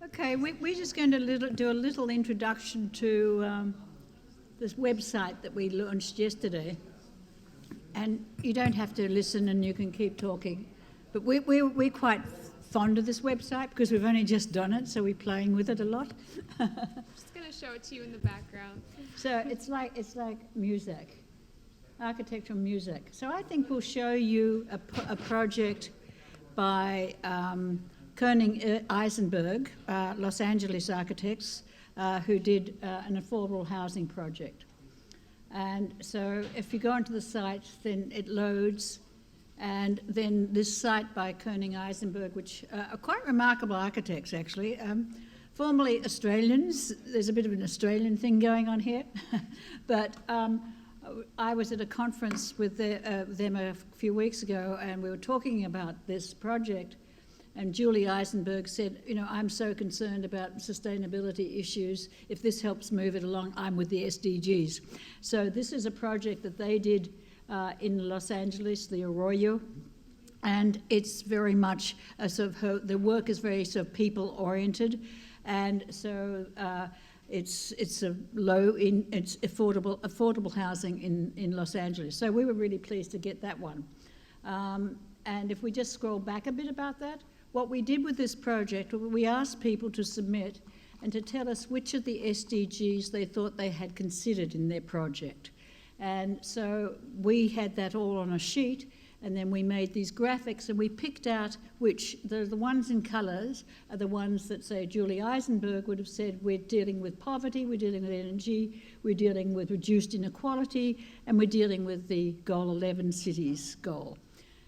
Okay, we're just going to do a little introduction to this website that we launched yesterday. And you don't have to listen and you can keep talking. But we're quite fond of this website because we've only just done it, so we're playing with it a lot. I'm just going to show it to you in the background. So it's like music, architectural music. So I think we'll show you a project by Koenig Eisenberg, Los Angeles architects, who did an affordable housing project. And so if you go onto the site, then it loads, and then this site by Koenig Eisenberg, which are quite remarkable architects actually, formerly Australians. There's a bit of an Australian thing going on here, but I was at a conference with them a few weeks ago, and we were talking about this project. And Julie Eisenberg said, you know, I'm so concerned about sustainability issues. If this helps move it along, I'm with the SDGs. So this is a project that they did in Los Angeles, the Arroyo, and it's very much a sort of the work is very sort of people-oriented, and so it's affordable housing in Los Angeles. So we were really pleased to get that one. And if we just scroll back a bit about that. What we did with this project, we asked people to submit and to tell us which of the SDGs they thought they had considered in their project. And so we had that all on a sheet, and then we made these graphics, and we picked out which, the ones in colours are the ones that, say, Julie Eisenberg would have said, we're dealing with poverty, we're dealing with energy, we're dealing with reduced inequality, and we're dealing with the Goal 11 cities goal.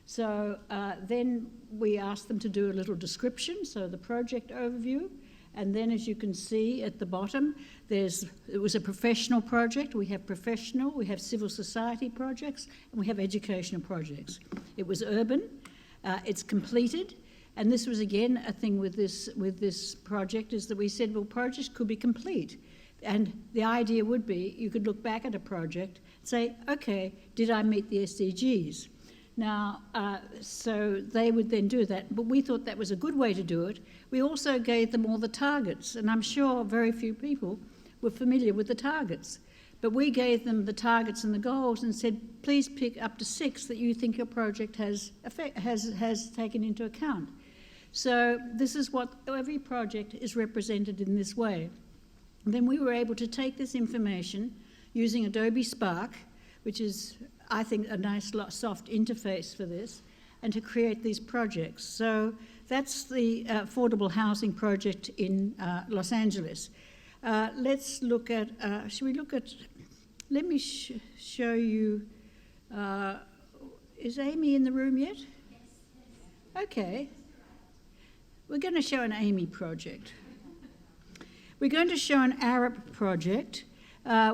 So then we asked them to do a little description, so the project overview, and then as you can see at the bottom, it was a professional project. We have civil society projects, and we have educational projects. It was urban, it's completed, and this was again a thing with this project is that we said, well, projects could be complete. And the idea would be you could look back at a project and say, okay, did I meet the SDGs? Now, so they would then do that, but we thought that was a good way to do it. We also gave them all the targets, and I'm sure very few people were familiar with the targets. But we gave them the targets and the goals and said, please pick up to 6 that you think your project has taken into account. So this is what every project is represented in this way. And then we were able to take this information using Adobe Spark, which is, I think, a nice soft interface for this, and to create these projects. So that's the affordable housing project in Los Angeles. Let's look at, let me show you, is Amy in the room yet? Yes. Okay. We're going to show an Amy project. We're going to show an Arup project,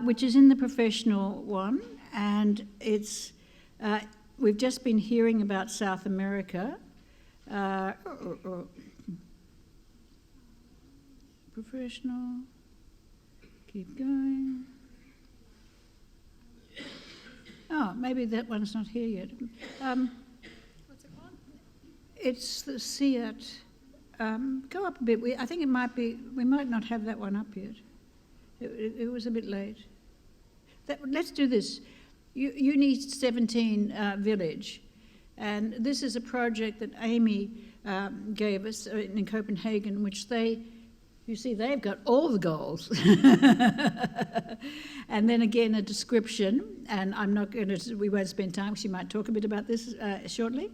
which is in the professional one. And it's, we've just been hearing about South America. Professional, keep going. Oh, maybe that one's not here yet. What's it called? It's the SEAT. Go up a bit. I think it might be, we might not have that one up yet. It was a bit late. Let's do this. Uni 17 Village, and this is a project that Amy gave us in Copenhagen, which you see they've got all the goals. And then again a description, and we won't spend time, she might talk a bit about this shortly,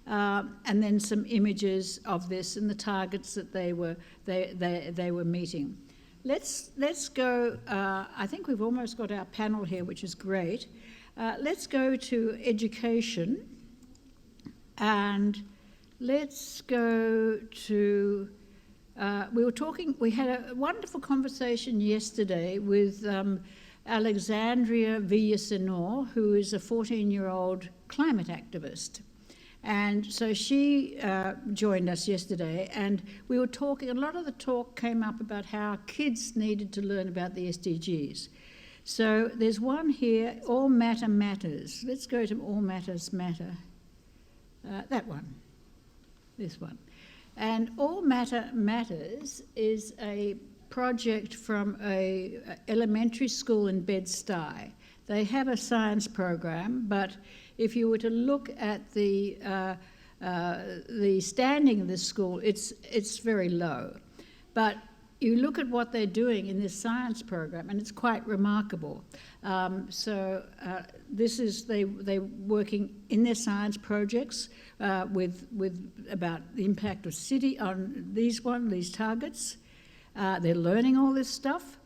and then some images of this and the targets that they were meeting. Let's go, I think we've almost got our panel here, which is great. Let's go to education, and let's go to, we had a wonderful conversation yesterday with Alexandria Villasenor, who is a 14-year-old climate activist. And so she joined us yesterday, and we were talking, a lot of the talk came up about how kids needed to learn about the SDGs. So there's one here, All Matter Matters. Let's go to All Matters Matter. That one, this one. And All Matter Matters is a project from a elementary school in Bed-Stuy. They have a science program, but if you were to look at the standing of this school, it's very low. But you look at what they're doing in this science program, and it's quite remarkable. This is they're working in their science projects with about the impact of city on these targets. They're learning all this stuff,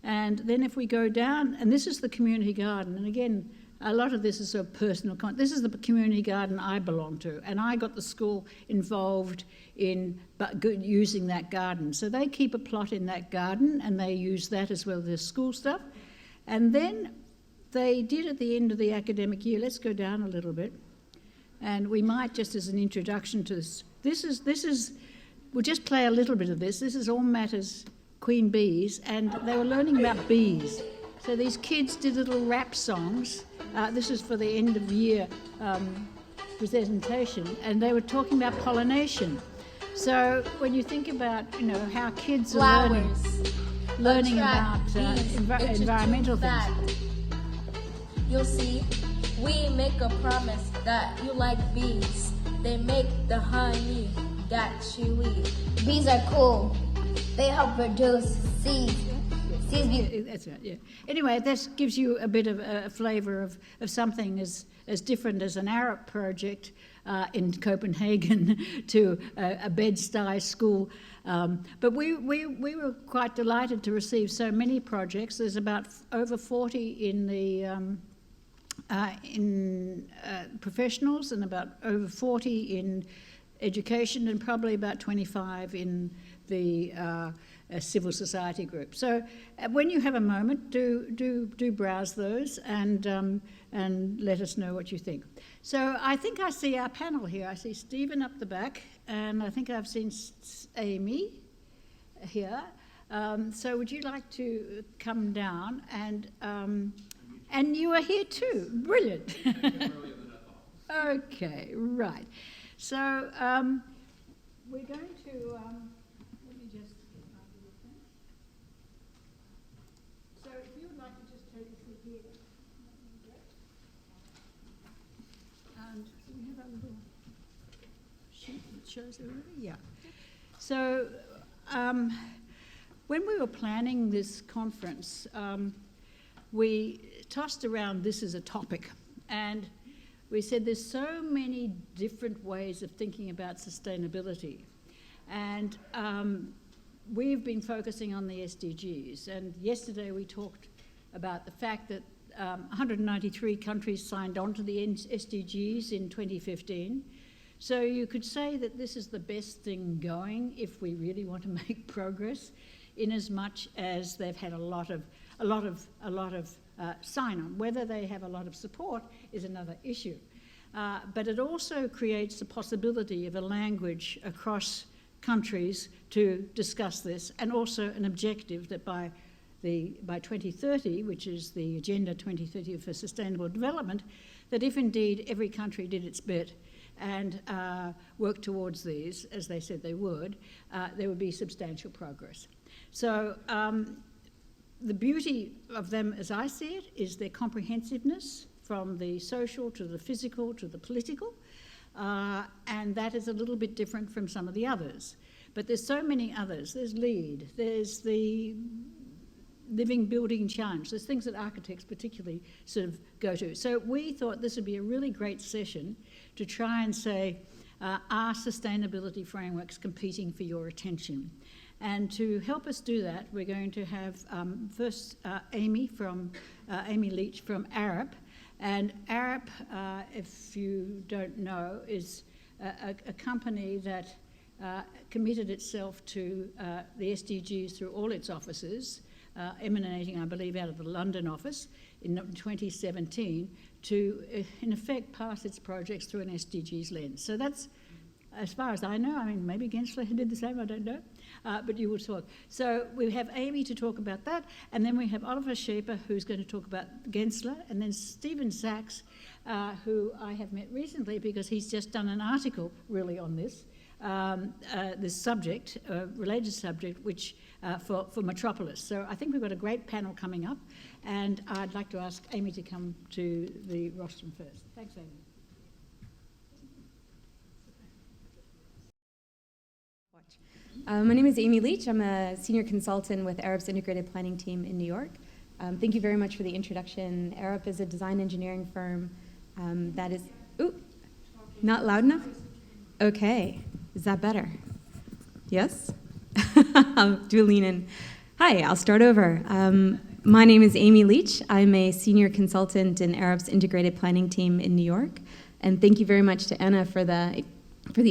and then if we go down, and this is the community garden, and again, a lot of this is a personal this is the community garden I belong to, and I got the school involved in using that garden. So they keep a plot in that garden, and they use that as well as their school stuff. And then they did at the end of the academic year, let's go down a little bit, and we might just as an introduction to this, we'll just play a little bit of this. This is All Matters Queen Bees, and they were learning about bees. So these kids did little rap songs. This is for the end of year presentation, and they were talking about pollination. So when you think about, how kids are learning about environmental things. You'll see, we make a promise that you like bees. They make the honey that you eat. Bees are cool. They help produce seeds. That's right, yeah. Anyway, this gives you a bit of a flavour of something as different as an Arup project in Copenhagen to a Bed-Stuy school. But we were quite delighted to receive so many projects. There's about over 40 in the professionals, and about over 40 in education, and probably about 25 in the civil society group. So when you have a moment, do browse those and let us know what you think. So I think I see our panel here. I see Stephen up the back, and I think I've seen Amy here. So would you like to come down and you are here too. Brilliant. Okay, right. So we're going to, let me just get my little thing. So if you would like to just take a seat here. And do we have a little sheet that shows everything? Yeah. So when we were planning this conference, we tossed around this as a topic, and we said there's so many different ways of thinking about sustainability. And we've been focusing on the SDGs. And yesterday we talked about the fact that 193 countries signed on to the SDGs in 2015. So you could say that this is the best thing going if we really want to make progress, in as much as they've had a lot of sign-on. Whether they have a lot of support is another issue. But it also creates the possibility of a language across countries to discuss this, and also an objective that by 2030, which is the Agenda 2030 for Sustainable Development, that if indeed every country did its bit and worked towards these, as they said they would, there would be substantial progress. So the beauty of them, as I see it, is their comprehensiveness, from the social to the physical to the political, and that is a little bit different from some of the others. But there's so many others. There's LEED, there's the Living Building Challenge, there's things that architects particularly sort of go to. So we thought this would be a really great session to try and say, are sustainability frameworks competing for your attention? And to help us do that, we're going to have first Amy Leach from Arup. And Arup, if you don't know, is a company that committed itself to the SDGs through all its offices, emanating, I believe, out of the London office in 2017, to, in effect, pass its projects through an SDGs lens. So that's as far as I know. I mean, maybe Gensler did the same, I don't know. But you will talk. So we have Amy to talk about that, and then we have Oliver Schaefer, who's going to talk about Gensler, and then Stephen Sachs, who I have met recently because he's just done an article really on this, this subject, related subject, which for Metropolis. So I think we've got a great panel coming up, and I'd like to ask Amy to come to the rostrum first. Thanks, Amy. My name is Amy Leach. I'm a senior consultant with Arup's Integrated Planning Team in New York. Thank you very much for the introduction. Arup is a design engineering firm that is, ooh, not loud enough? Okay, is that better? Yes? Do lean in. Hi, I'll start over. My name is Amy Leach. I'm a senior consultant in Arup's Integrated Planning Team in New York. And thank you very much to Anna for the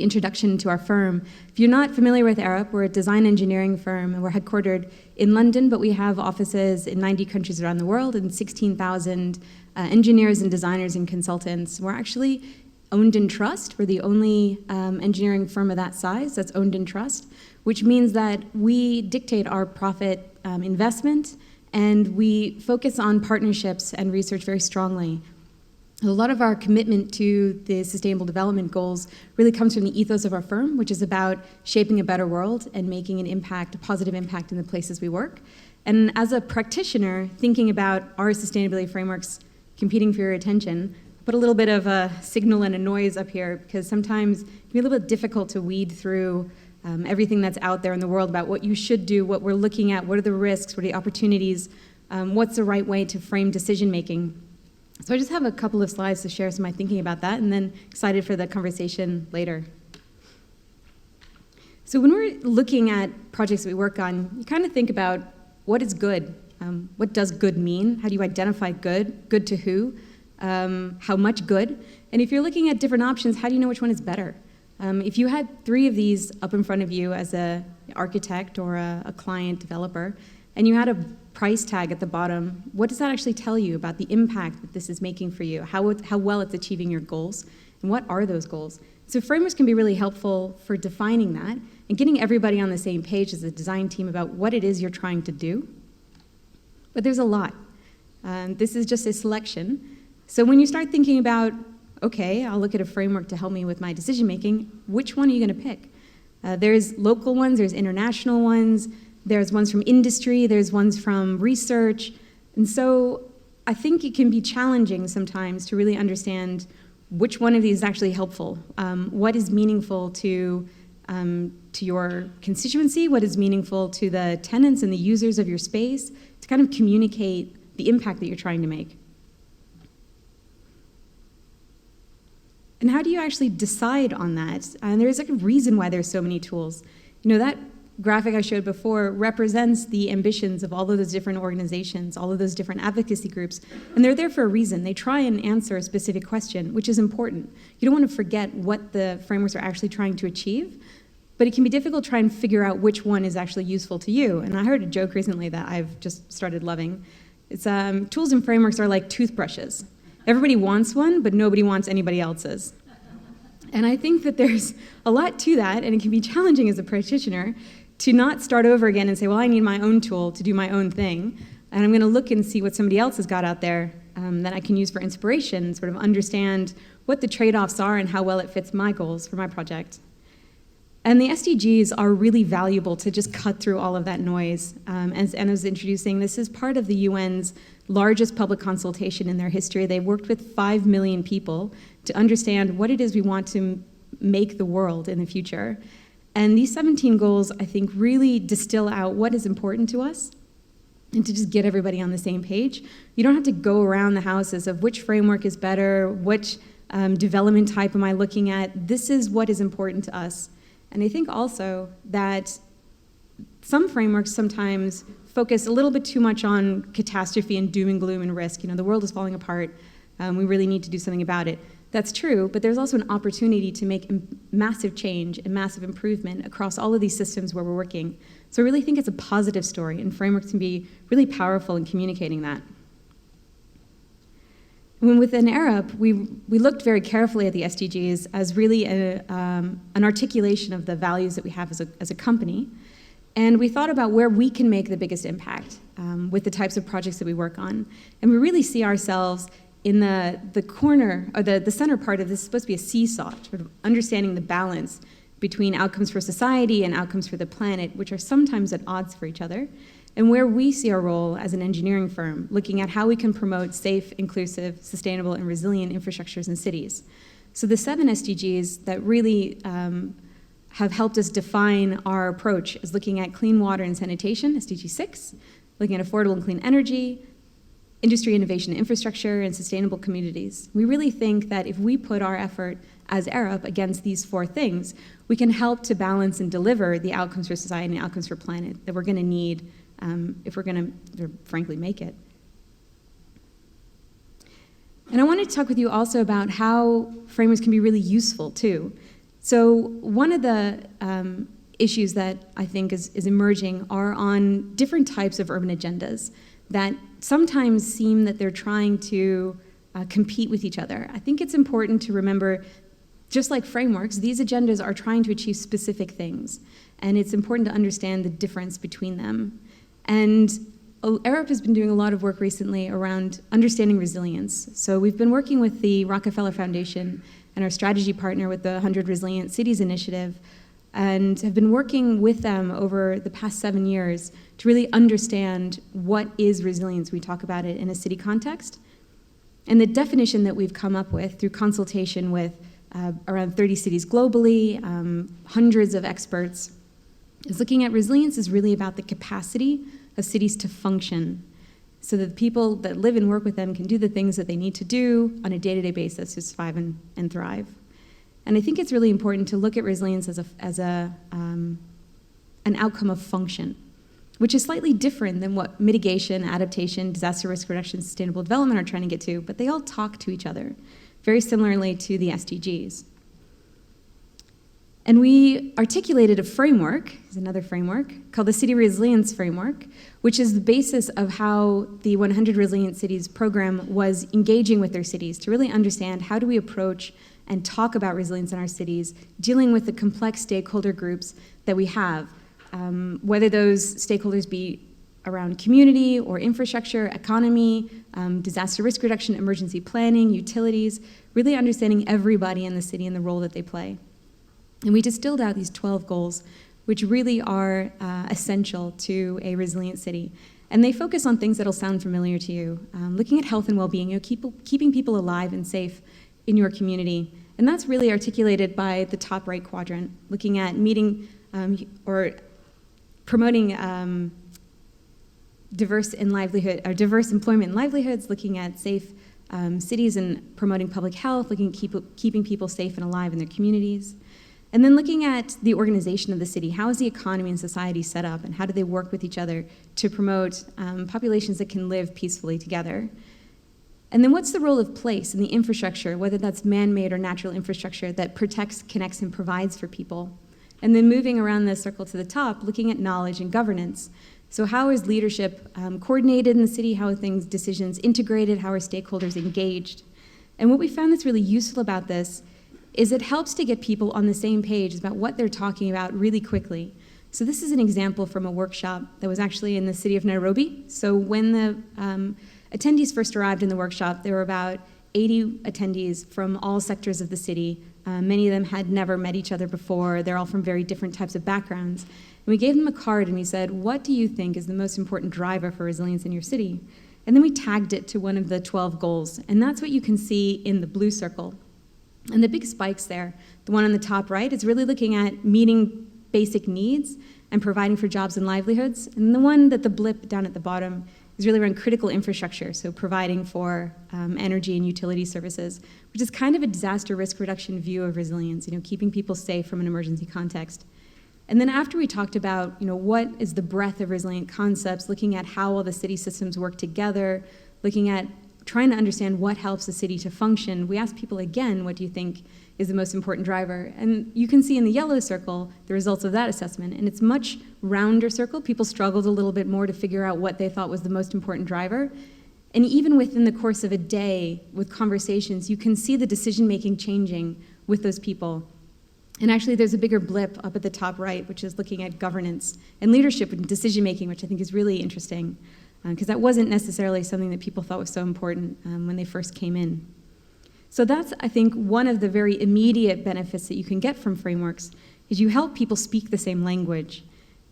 introduction to our firm. If you're not familiar with Arup, we're a design engineering firm, and we're headquartered in London, but we have offices in 90 countries around the world and 16,000 engineers and designers and consultants. We're actually owned in trust. We're the only engineering firm of that size that's owned in trust, which means that we dictate our profit investment, and we focus on partnerships and research very strongly. A lot of our commitment to the Sustainable Development Goals really comes from the ethos of our firm, which is about shaping a better world and making an impact, a positive impact in the places we work. And as a practitioner, thinking about our sustainability frameworks competing for your attention, put a little bit of a signal and a noise up here, because sometimes it can be a little bit difficult to weed through everything that's out there in the world about what you should do, what we're looking at, what are the risks, what are the opportunities, what's the right way to frame decision making. So I just have a couple of slides to share some of my thinking about that, and then excited for the conversation later. So when we're looking at projects that we work on, you kind of think about what is good. What does good mean? How do you identify good? Good to who? How much good? And if you're looking at different options, how do you know which one is better? If you had 3 of these up in front of you as an architect or a client developer, and you had a price tag at the bottom, what does that actually tell you about the impact that this is making for you, how well it's achieving your goals, and what are those goals? So frameworks can be really helpful for defining that and getting everybody on the same page as a design team about what it is you're trying to do. But there's a lot. This is just a selection. So when you start thinking about, okay, I'll look at a framework to help me with my decision making, which one are you going to pick? There's local ones, there's international ones, there's ones from industry, there's ones from research. And so I think it can be challenging sometimes to really understand which one of these is actually helpful. What is meaningful to your constituency? What is meaningful to the tenants and the users of your space to kind of communicate the impact that you're trying to make? And how do you actually decide on that? And there's like a reason why there's so many tools. You know, that graphic I showed before represents the ambitions of all of those different organizations, all of those different advocacy groups, and they're there for a reason. They try and answer a specific question, which is important. You don't want to forget what the frameworks are actually trying to achieve, but it can be difficult to try and figure out which one is actually useful to you. And I heard a joke recently that I've just started loving. It's tools and frameworks are like toothbrushes. Everybody wants one, but nobody wants anybody else's. And I think that there's a lot to that, and it can be challenging as a practitioner to not start over again and say, well, I need my own tool to do my own thing, and I'm going to look and see what somebody else has got out there that I can use for inspiration, sort of understand what the trade-offs are and how well it fits my goals for my project. And the SDGs are really valuable to just cut through all of that noise. As Anna was introducing, this is part of the UN's largest public consultation in their history. They worked with 5 million people to understand what it is we want to make the world in the future. And these 17 goals, I think, really distill out what is important to us and to just get everybody on the same page. You don't have to go around the houses of which framework is better, which development type am I looking at. This is what is important to us. And I think also that some frameworks sometimes focus a little bit too much on catastrophe and doom and gloom and risk. You know, the world is falling apart. We really need to do something about it. That's true, but there's also an opportunity to make massive change and massive improvement across all of these systems where we're working. So I really think it's a positive story, and frameworks can be really powerful in communicating that. When within Arup, we looked very carefully at the SDGs as really an articulation of the values that we have as a company. And we thought about where we can make the biggest impact with the types of projects that we work on. And we really see ourselves in the corner, or the center part of this is supposed to be a seesaw, sort of understanding the balance between outcomes for society and outcomes for the planet, which are sometimes at odds for each other, and where we see our role as an engineering firm, looking at how we can promote safe, inclusive, sustainable, and resilient infrastructures in cities. So the 7 SDGs that really have helped us define our approach is looking at clean water and sanitation, SDG 6, looking at affordable and clean energy, industry, innovation, infrastructure, and sustainable communities. We really think that if we put our effort as Arup against these 4 things, we can help to balance and deliver the outcomes for society and outcomes for planet that we're going to need if we're going to, frankly, make it. And I want to talk with you also about how frameworks can be really useful, too. So one of the issues that I think is emerging are on different types of urban agendas that sometimes seem that they're trying to compete with each other. I think it's important to remember, just like frameworks, these agendas are trying to achieve specific things, and it's important to understand the difference between them. And Arup has been doing a lot of work recently around understanding resilience. So we've been working with the Rockefeller Foundation and our strategy partner with the 100 Resilient Cities Initiative, and have been working with them over the past 7 years to really understand what is resilience. We talk about it in a city context. And the definition that we've come up with through consultation with around 30 cities globally, hundreds of experts, is looking at resilience is really about the capacity of cities to function so that the people that live and work with them can do the things that they need to do on a day-to-day basis to survive and thrive. And I think it's really important to look at resilience as an outcome of function, which is slightly different than what mitigation, adaptation, disaster risk reduction, sustainable development are trying to get to, but they all talk to each other, very similarly to the SDGs. And we articulated a framework, is another framework, called the City Resilience Framework, which is the basis of how the 100 Resilient Cities program was engaging with their cities to really understand how do we approach and talk about resilience in our cities, dealing with the complex stakeholder groups that we have, whether those stakeholders be around community or infrastructure, economy, disaster risk reduction, emergency planning, utilities, really understanding everybody in the city and the role that they play. And we distilled out these 12 goals, which really are essential to a resilient city. And they focus on things that'll sound familiar to you, looking at health and well-being, keeping people alive and safe in your community. And that's really articulated by the top right quadrant, looking at meeting or promoting diverse employment and livelihoods, looking at safe cities and promoting public health, looking at keeping people safe and alive in their communities. And then looking at the organization of the city, how is the economy and society set up, and how do they work with each other to promote populations that can live peacefully together? And then what's the role of place in the infrastructure, whether that's man-made or natural infrastructure that protects, connects, and provides for people? And then moving around the circle to the top, looking at knowledge and governance. So how is leadership coordinated in the city? How are decisions integrated? How are stakeholders engaged? And what we found that's really useful about this is it helps to get people on the same page about what they're talking about really quickly. So this is an example from a workshop that was actually in the city of Nairobi. So when the attendees first arrived in the workshop, there were about 80 attendees from all sectors of the city. Many of them had never met each other before. They're all from very different types of backgrounds. And we gave them a card and we said, what do you think is the most important driver for resilience in your city? And then we tagged it to one of the 12 goals. And that's what you can see in the blue circle. And the big spikes there, the one on the top right is really looking at meeting basic needs and providing for jobs and livelihoods. And the one that the blip down at the bottom is really around critical infrastructure, so providing for energy and utility services, which is kind of a disaster risk reduction view of resilience, keeping people safe from an emergency context. And then after we talked about, what is the breadth of resilient concepts, looking at how all the city systems work together, looking at trying to understand what helps the city to function, we asked people again, what do you think is the most important driver? And you can see in the yellow circle the results of that assessment, and it's much rounder circle. People struggled a little bit more to figure out what they thought was the most important driver. And even within the course of a day with conversations, you can see the decision-making changing with those people. And actually, there's a bigger blip up at the top right, which is looking at governance and leadership and decision-making, which I think is really interesting, because that wasn't necessarily something that people thought was so important when they first came in. So that's, I think, one of the very immediate benefits that you can get from frameworks is you help people speak the same language.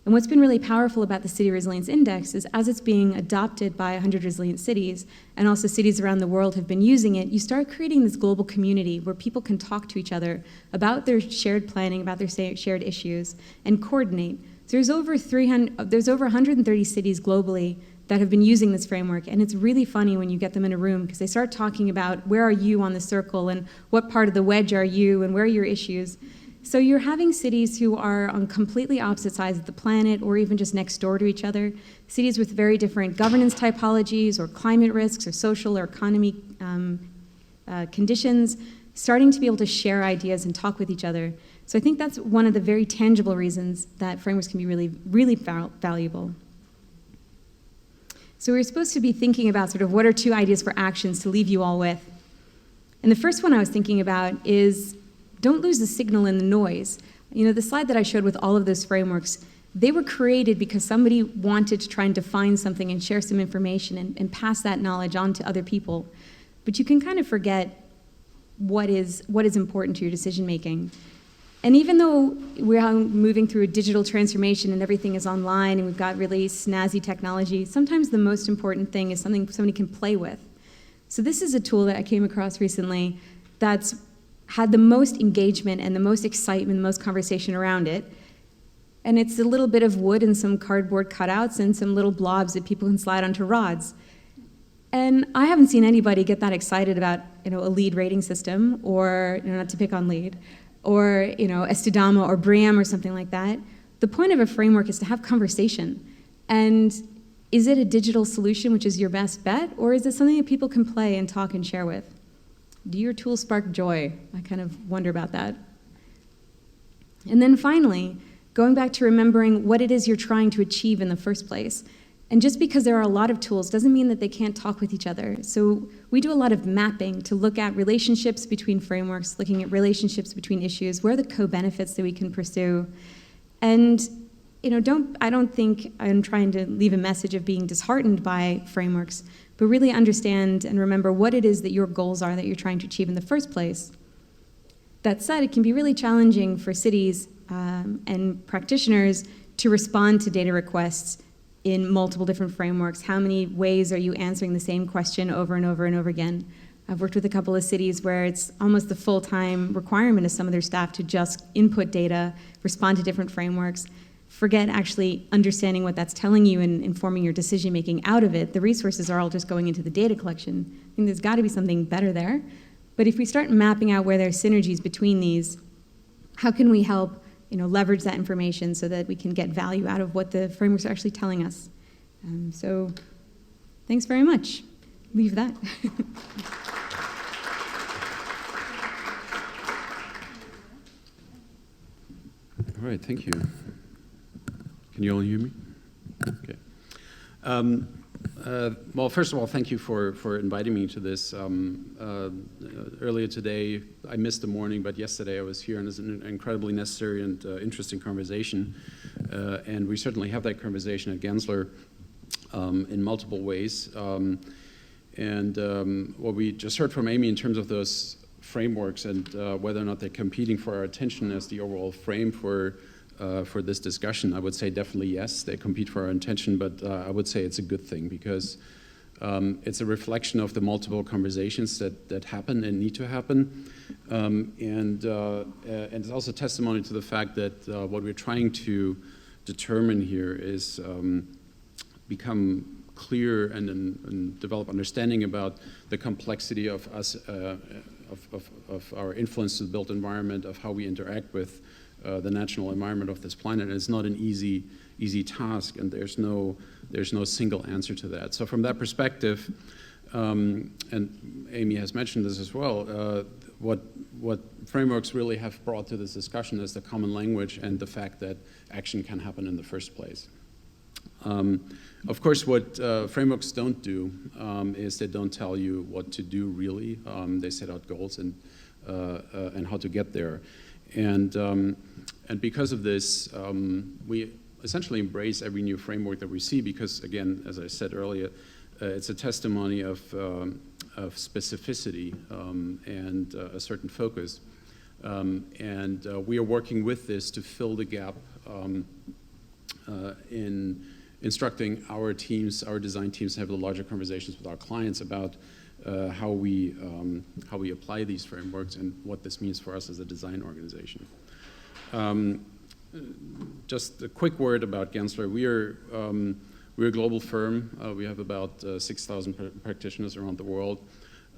And what's been really powerful about the City Resilience Index is as it's being adopted by 100 resilient cities, and also cities around the world have been using it, you start creating this global community where people can talk to each other about their shared planning, about their shared issues, and coordinate. So there's over 130 cities globally that have been using this framework, and it's really funny when you get them in a room because they start talking about where are you on the circle and what part of the wedge are you and where are your issues. So you're having cities who are on completely opposite sides of the planet or even just next door to each other, cities with very different governance typologies or climate risks or social or economy conditions, starting to be able to share ideas and talk with each other. So I think that's one of the very tangible reasons that frameworks can be really, really valuable. So we're supposed to be thinking about sort of what are 2 ideas for actions to leave you all with. And the first one I was thinking about is don't lose the signal in the noise. You know, the slide that I showed with all of those frameworks, they were created because somebody wanted to try and define something and share some information and pass that knowledge on to other people. But you can kind of forget what is important to your decision making. And even though we're moving through a digital transformation and everything is online and we've got really snazzy technology, sometimes the most important thing is something somebody can play with. So this is a tool that I came across recently that's had the most engagement and the most excitement, the most conversation around it. And it's a little bit of wood and some cardboard cutouts and some little blobs that people can slide onto rods. And I haven't seen anybody get that excited about, a LEED rating system, or, not to pick on LEED, or, Estudama or BREEAM or something like that. The point of a framework is to have conversation. And is it a digital solution, which is your best bet, or is it something that people can play and talk and share with? Do your tools spark joy? I kind of wonder about that. And then finally, going back to remembering what it is you're trying to achieve in the first place. And just because there are a lot of tools doesn't mean that they can't talk with each other. So we do a lot of mapping to look at relationships between frameworks, looking at relationships between issues, where are the co-benefits that we can pursue. And I don't think I'm trying to leave a message of being disheartened by frameworks, but really understand and remember what it is that your goals are that you're trying to achieve in the first place. That said, it can be really challenging for cities and practitioners to respond to data requests in multiple different frameworks. How many ways are you answering the same question over and over and over again? I've worked with a couple of cities where it's almost the full-time requirement of some of their staff to just input data, respond to different frameworks, forget actually understanding what that's telling you and informing your decision-making out of it. The resources are all just going into the data collection. I think there's got to be something better there. But if we start mapping out where there are synergies between these, how can we help leverage that information so that we can get value out of what the frameworks are actually telling us? So thanks very much. Leave that. All right, thank you. Can you all hear me? Okay. Well, first of all, thank you for inviting me to this. Earlier today, I missed the morning, but yesterday I was here, and it's an incredibly necessary and interesting conversation. And we certainly have that conversation at Gensler in multiple ways. What we just heard from Amy in terms of those frameworks and whether or not they're competing for our attention as the overall frame for this discussion, I would say definitely yes, they compete for our attention, but I would say it's a good thing because it's a reflection of the multiple conversations that happen and need to happen. And it's also testimony to the fact that what we're trying to determine here is become clear and develop understanding about the complexity of us, of our influence to the built environment, of how we interact with the natural environment of this planet. And it's not an easy task, and there's no single answer to that. So from that perspective, and Amy has mentioned this as well, what frameworks really have brought to this discussion is the common language and the fact that action can happen in the first place. Of course, what frameworks don't do is they don't tell you what to do really. They set out goals and how to get there. And because of this, we essentially embrace every new framework that we see because, again, as I said earlier, it's a testimony of specificity and a certain focus. And we are working with this to fill the gap in instructing our teams, our design teams, to have the larger conversations with our clients about how we apply these frameworks and what this means for us as a design organization. Just a quick word about Gensler. We're a global firm. We have about 6,000 practitioners around the world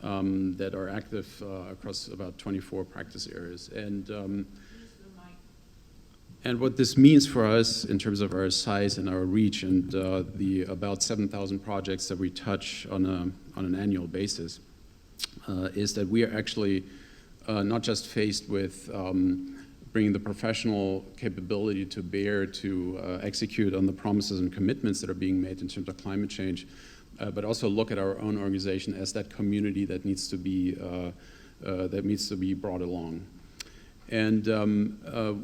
that are active across about 24 practice areas. And what this means for us in terms of our size and our reach and the about 7,000 projects that we touch on an annual basis is that we are actually not just faced with bringing the professional capability to bear to execute on the promises and commitments that are being made in terms of climate change, but also look at our own organization as that community that needs to be brought along. And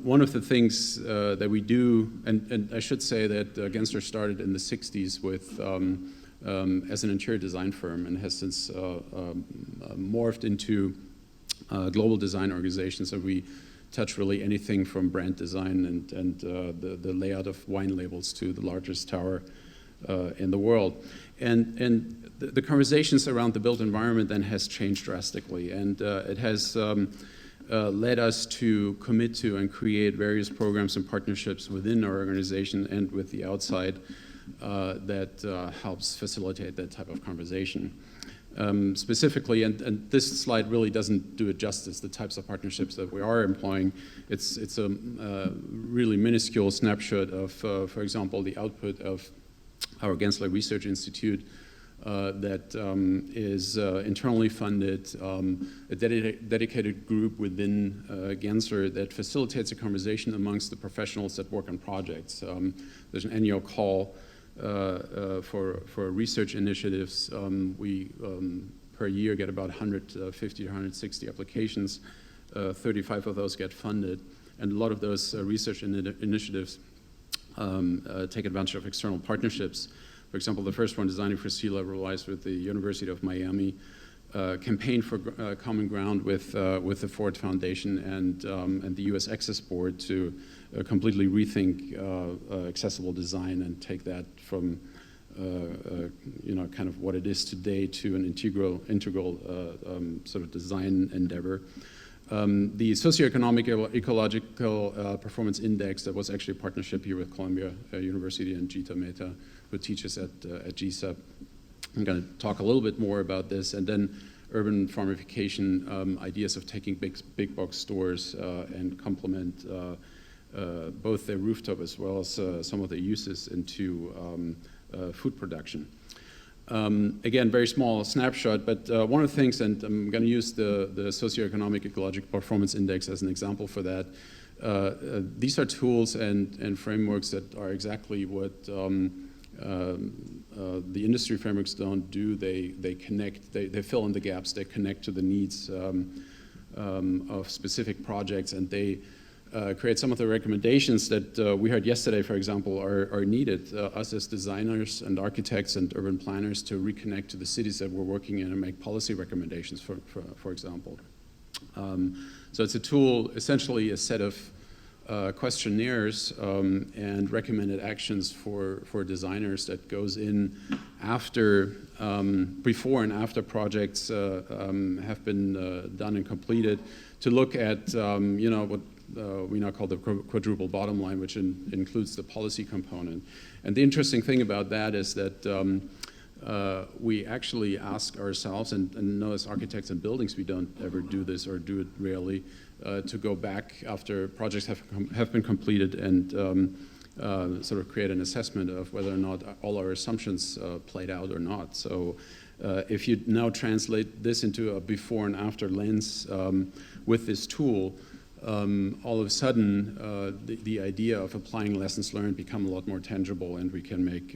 one of the things that we do, and I should say that Gensler started in the 60s with as an interior design firm and has since morphed into a global design organization. So we touch really anything from brand design and the layout of wine labels to the largest tower in the world. And the conversations around the built environment then has changed drastically, and it has led us to commit to and create various programs and partnerships within our organization and with the outside that helps facilitate that type of conversation. Specifically, and this slide really doesn't do it justice, the types of partnerships that we are employing. It's a really minuscule snapshot of, for example, the output of our Gensler Research Institute that is internally funded, a dedicated group within Gensler that facilitates a conversation amongst the professionals that work on projects. There's an annual call for research initiatives. We per year get about 150 to 160 applications. 35 of those get funded, and a lot of those research initiatives take advantage of external partnerships. For example, the first one, Designing for Sea Level Rise with the University of Miami, campaigned for common ground with the Ford Foundation and the U.S. Access Board to completely rethink accessible design and take that from kind of what it is today to an integral sort of design endeavor. The Socioeconomic Ecological Performance Index, that was actually a partnership here with Columbia University and Gita Mehta, who teaches at GSAP. I'm going to talk a little bit more about this. And then urban farmification, ideas of taking big box stores and complement both their rooftop as well as some of their uses into food production. Again, very small snapshot, but one of the things, and I'm going to use the Socioeconomic Ecological Performance Index as an example for that. These are tools and frameworks that are exactly what the industry frameworks don't do. They connect, they fill in the gaps, they connect to the needs of specific projects, and they create some of the recommendations that we heard yesterday, for example, are needed. Us as designers and architects and urban planners to reconnect to the cities that we're working in and make policy recommendations, for example. So it's a tool, essentially a set of questionnaires and recommended actions for designers that goes in after, before and after projects have been done and completed, to look at what we now call the quadruple bottom line, which includes the policy component. And the interesting thing about that is that we actually ask ourselves, and know as architects and buildings we don't ever do this or do it rarely, to go back after projects have been completed and sort of create an assessment of whether or not all our assumptions played out or not. So if you now translate this into a before and after lens with this tool, all of a sudden, the idea of applying lessons learned become a lot more tangible, and we can make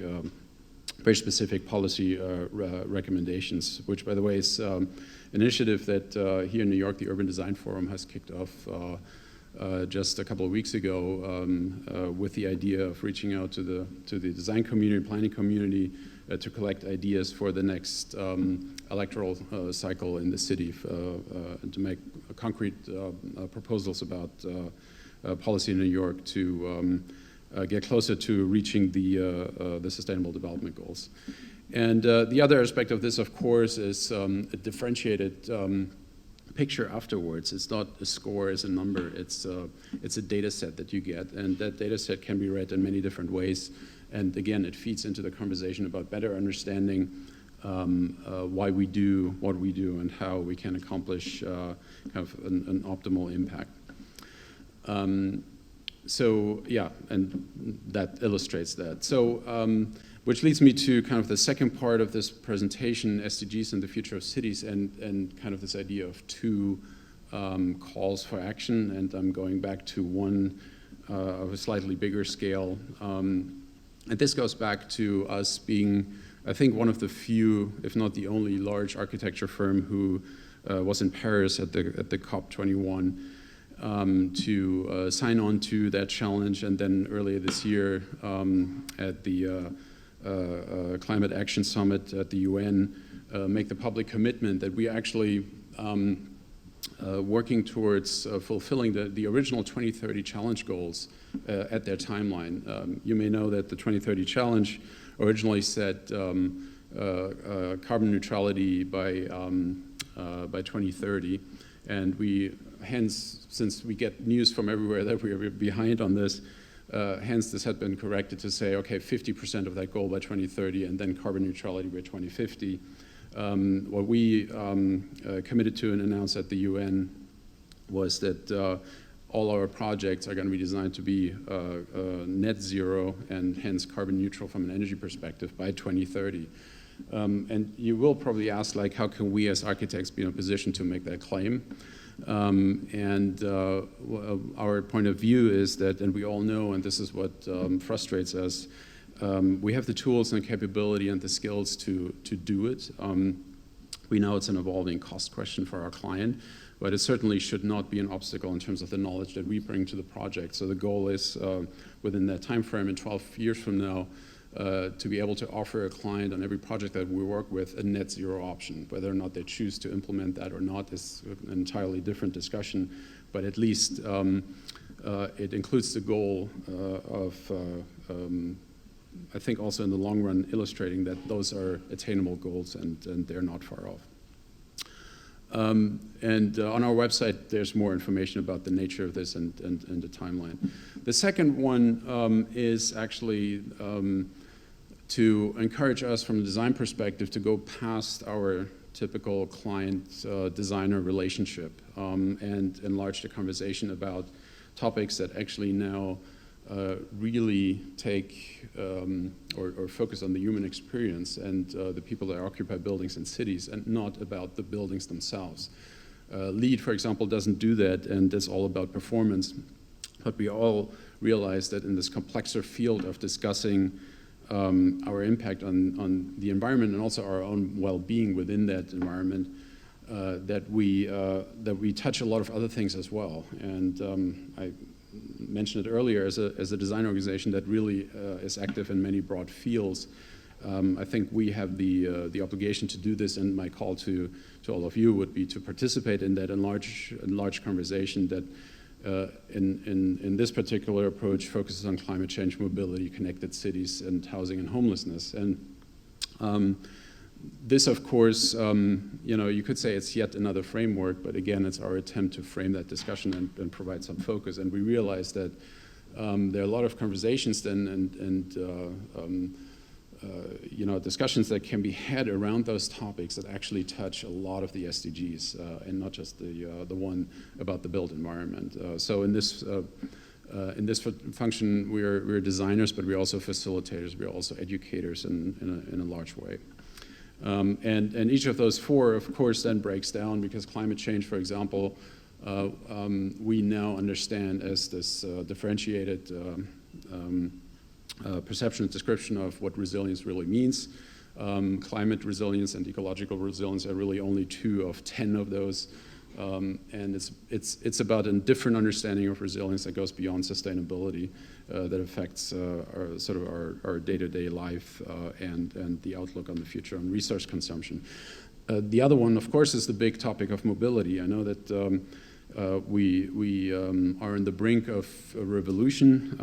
very specific policy recommendations, which, by the way, is an initiative that here in New York, the Urban Design Forum has kicked off just a couple of weeks ago with the idea of reaching out to the design community, planning community, to collect ideas for the next electoral cycle in the city, and to make concrete proposals about policy in New York to get closer to reaching the Sustainable Development Goals. And the other aspect of this, of course, is a differentiated picture afterwards. It's not a score as a number, it's a data set that you get, and that data set can be read in many different ways. And again, it feeds into the conversation about better understanding why we do what we do and how we can accomplish kind of an optimal impact. So yeah, and that illustrates that. So which leads me to kind of the second part of this presentation, SDGs and the future of cities, and kind of this idea of two calls for action. And I'm going back to one of a slightly bigger scale. And this goes back to us being, I think, one of the few, if not the only, large architecture firm who was in Paris at the COP21 to sign on to that challenge, and then earlier this year at the Climate Action Summit at the UN, make the public commitment that we actually working towards fulfilling the original 2030 challenge goals at their timeline. You may know that the 2030 challenge originally set carbon neutrality by 2030, and we hence, since we get news from everywhere that we are behind on this, hence this had been corrected to say, okay, 50% of that goal by 2030, and then carbon neutrality by 2050. What we committed to and announced at the UN was that all our projects are going to be designed to be net zero and hence carbon neutral from an energy perspective by 2030. And you will probably ask, like, how can we as architects be in a position to make that claim? Our point of view is that, and we all know, and this is what frustrates us, we have the tools and the capability and the skills to do it. We know it's an evolving cost question for our client, but it certainly should not be an obstacle in terms of the knowledge that we bring to the project. So the goal is, within that time frame, in 12 years from now, to be able to offer a client on every project that we work with a net zero option. Whether or not they choose to implement that or not is an entirely different discussion, but at least it includes the goal of I think also in the long run illustrating that those are attainable goals and they're not far off. On our website, there's more information about the nature of this and the timeline. The second one is actually to encourage us from a design perspective to go past our typical client-designer relationship and enlarge the conversation about topics that actually now really take or focus on the human experience and the people that occupy buildings and cities, and not about the buildings themselves. LEED, for example, doesn't do that, and it's all about performance. But we all realize that in this complexer field of discussing our impact on the environment and also our own well-being within that environment, that we touch a lot of other things as well. And I mentioned it earlier, as a design organization that really is active in many broad fields. I think we have the obligation to do this, and my call to all of you would be to participate in that enlarged conversation that in this particular approach focuses on climate change, mobility, connected cities, and housing and homelessness. And this, of course, you could say it's yet another framework, but again, it's our attempt to frame that discussion and provide some focus. And we realize that there are a lot of conversations then and discussions that can be had around those topics that actually touch a lot of the SDGs and not just the one about the built environment. So in this function, we're designers, but we're also facilitators. We're also educators in a large way. And each of those four, of course, then breaks down because climate change, for example, we now understand as this differentiated perception and description of what resilience really means. Climate resilience and ecological resilience are really only 2 of 10 of those. And it's about a different understanding of resilience that goes beyond sustainability, that affects our day-to-day life and the outlook on the future on resource consumption. The other one, of course, is the big topic of mobility. I know that we are on the brink of a revolution.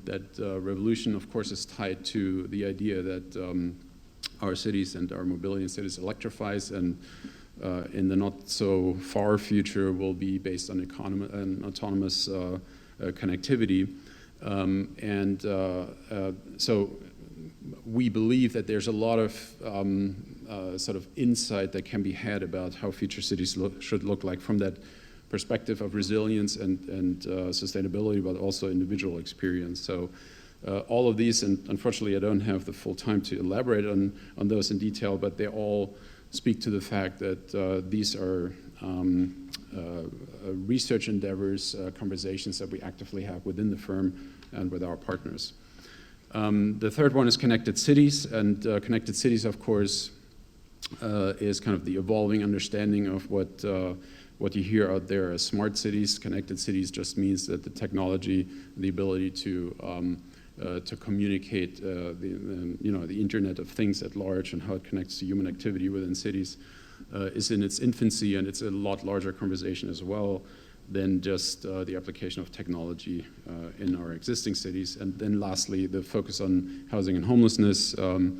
That revolution, of course, is tied to the idea that our cities and our mobility in cities electrifies, and in the not so far future will be based on autonomous connectivity. So we believe that there's a lot of sort of insight that can be had about how future cities should look like from that perspective of resilience and sustainability, but also individual experience. So all of these, and unfortunately I don't have the full time to elaborate on those in detail, but they all speak to the fact that these are research endeavors, conversations that we actively have within the firm and with our partners. The third one is connected cities, and connected cities, of course, is kind of the evolving understanding of what you hear out there as smart cities. Connected cities just means that the technology, the ability to communicate the Internet of Things at large and how it connects to human activity within cities is in its infancy, and it's a lot larger conversation as well than just the application of technology in our existing cities. And then lastly, the focus on housing and homelessness, the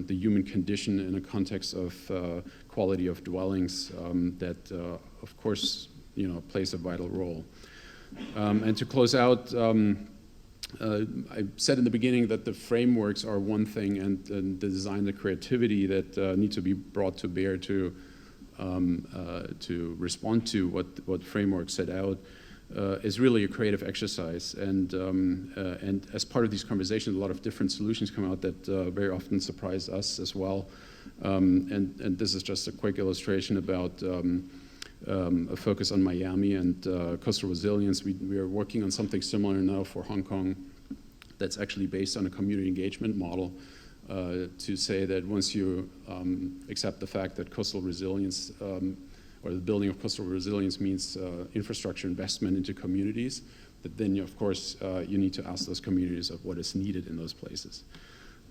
human condition in a context of quality of dwellings that, of course, plays a vital role. And to close out, I said in the beginning that the frameworks are one thing, and the design, the creativity that need to be brought to bear to respond to what frameworks set out is really a creative exercise. And as part of these conversations, a lot of different solutions come out that very often surprise us as well. And this is just a quick illustration about a focus on Miami and coastal resilience. We are working on something similar now for Hong Kong that's actually based on a community engagement model to say that once you accept the fact that coastal resilience or the building of coastal resilience means infrastructure investment into communities, that then, of course, you need to ask those communities of what is needed in those places.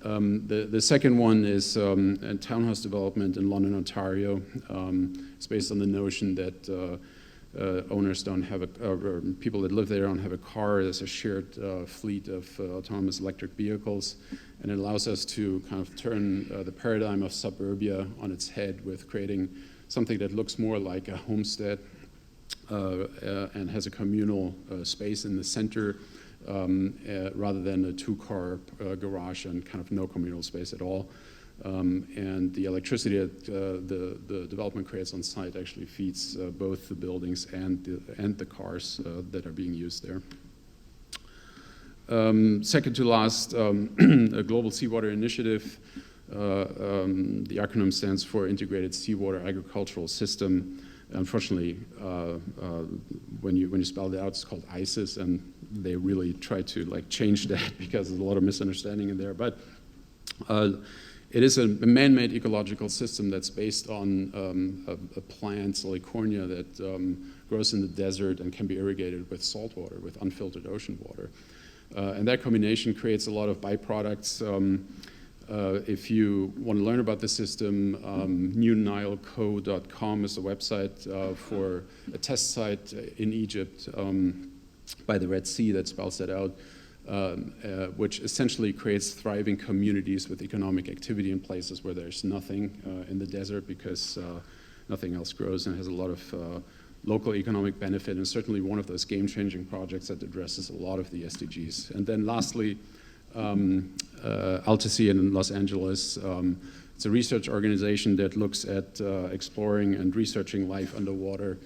The second one is a townhouse development in London, Ontario. It's based on the notion that owners don't have or people that live there don't have a car. There's a shared fleet of autonomous electric vehicles, and it allows us to kind of turn the paradigm of suburbia on its head with creating something that looks more like a homestead and has a communal space in the center, rather than a 2-car garage and kind of no communal space at all. And the electricity that the development creates on site actually feeds both the buildings and the cars that are being used there. Second to last, a global seawater initiative. The acronym stands for Integrated Seawater Agricultural System. Unfortunately, when you spell it out, it's called ISIS, and they really try to change that because there's a lot of misunderstanding in there. But it is a man-made ecological system that's based on a plant, Salicornia, that grows in the desert and can be irrigated with salt water, with unfiltered ocean water. And that combination creates a lot of byproducts. If you want to learn about the system, newnileco.com is the website for a test site in Egypt by the Red Sea that spells that out, which essentially creates thriving communities with economic activity in places where there's nothing in the desert because nothing else grows, and has a lot of local economic benefit, and certainly one of those game-changing projects that addresses a lot of the SDGs. And then lastly, Altasea in Los Angeles. It's a research organization that looks at exploring and researching life underwater,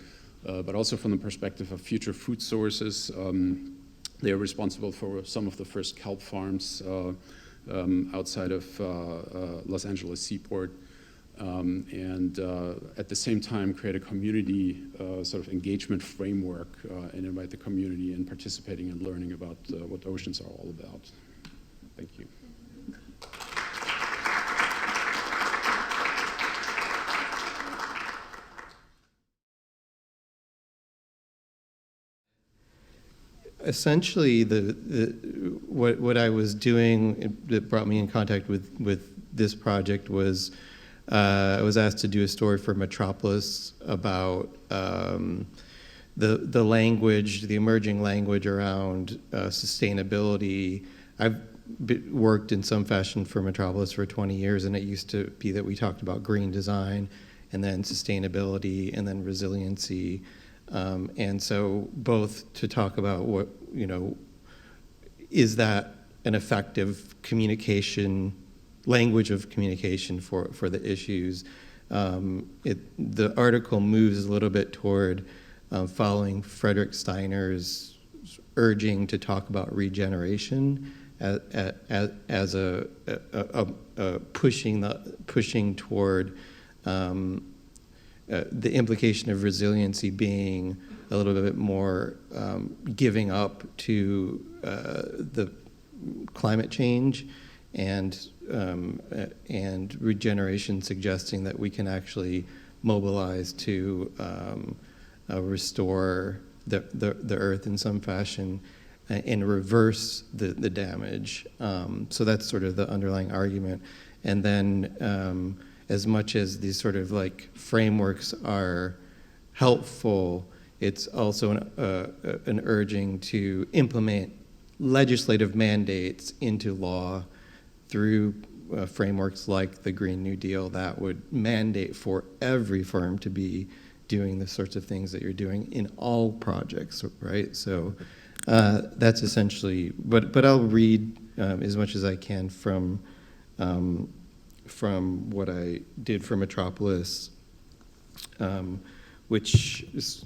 but also from the perspective of future food sources. They are responsible for some of the first kelp farms outside of Los Angeles Seaport. and at the same time create a community sort of engagement framework and invite the community in participating and learning about what oceans are all about. Thank you. Essentially, what I was doing that brought me in contact with this project was I was asked to do a story for Metropolis about the language, the emerging language around sustainability. I've worked in some fashion for Metropolis for 20 years, and it used to be that we talked about green design, and then sustainability, and then resiliency. And so both to talk about what, is that an effective communication, language of communication for the issues. The article moves a little bit toward following Frederick Steiner's urging to talk about regeneration as a pushing toward the implication of resiliency being a little bit more giving up to the climate change, and regeneration suggesting that we can actually mobilize to restore the earth in some fashion and reverse the damage. So that's sort of the underlying argument. And then as much as these sort of like frameworks are helpful, it's also an urging to implement legislative mandates into law through frameworks like the Green New Deal that would mandate for every firm to be doing the sorts of things that you're doing in all projects, right? So that's essentially, but I'll read as much as I can from what I did for Metropolis, which is,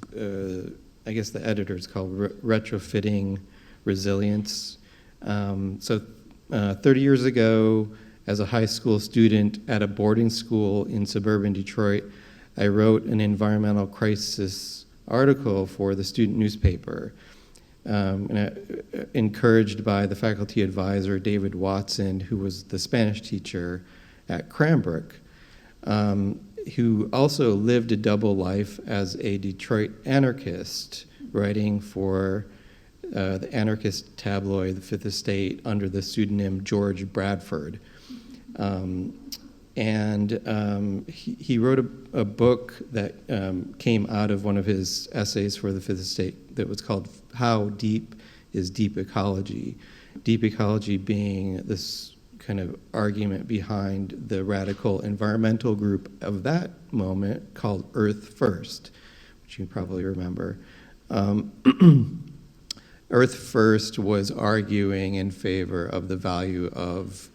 I guess the editor is called Retrofitting Resilience. So 30 years ago, as a high school student at a boarding school in suburban Detroit, I wrote an environmental crisis article for the student newspaper. Encouraged by the faculty advisor, David Watson, who was the Spanish teacher at Cranbrook, who also lived a double life as a Detroit anarchist, writing for the anarchist tabloid, The Fifth Estate, under the pseudonym George Bradford. He wrote a book that came out of one of his essays for the Fifth Estate that was called How Deep is Deep Ecology? Deep ecology being this kind of argument behind the radical environmental group of that moment called Earth First, which you probably remember. Earth First was arguing in favor of the value of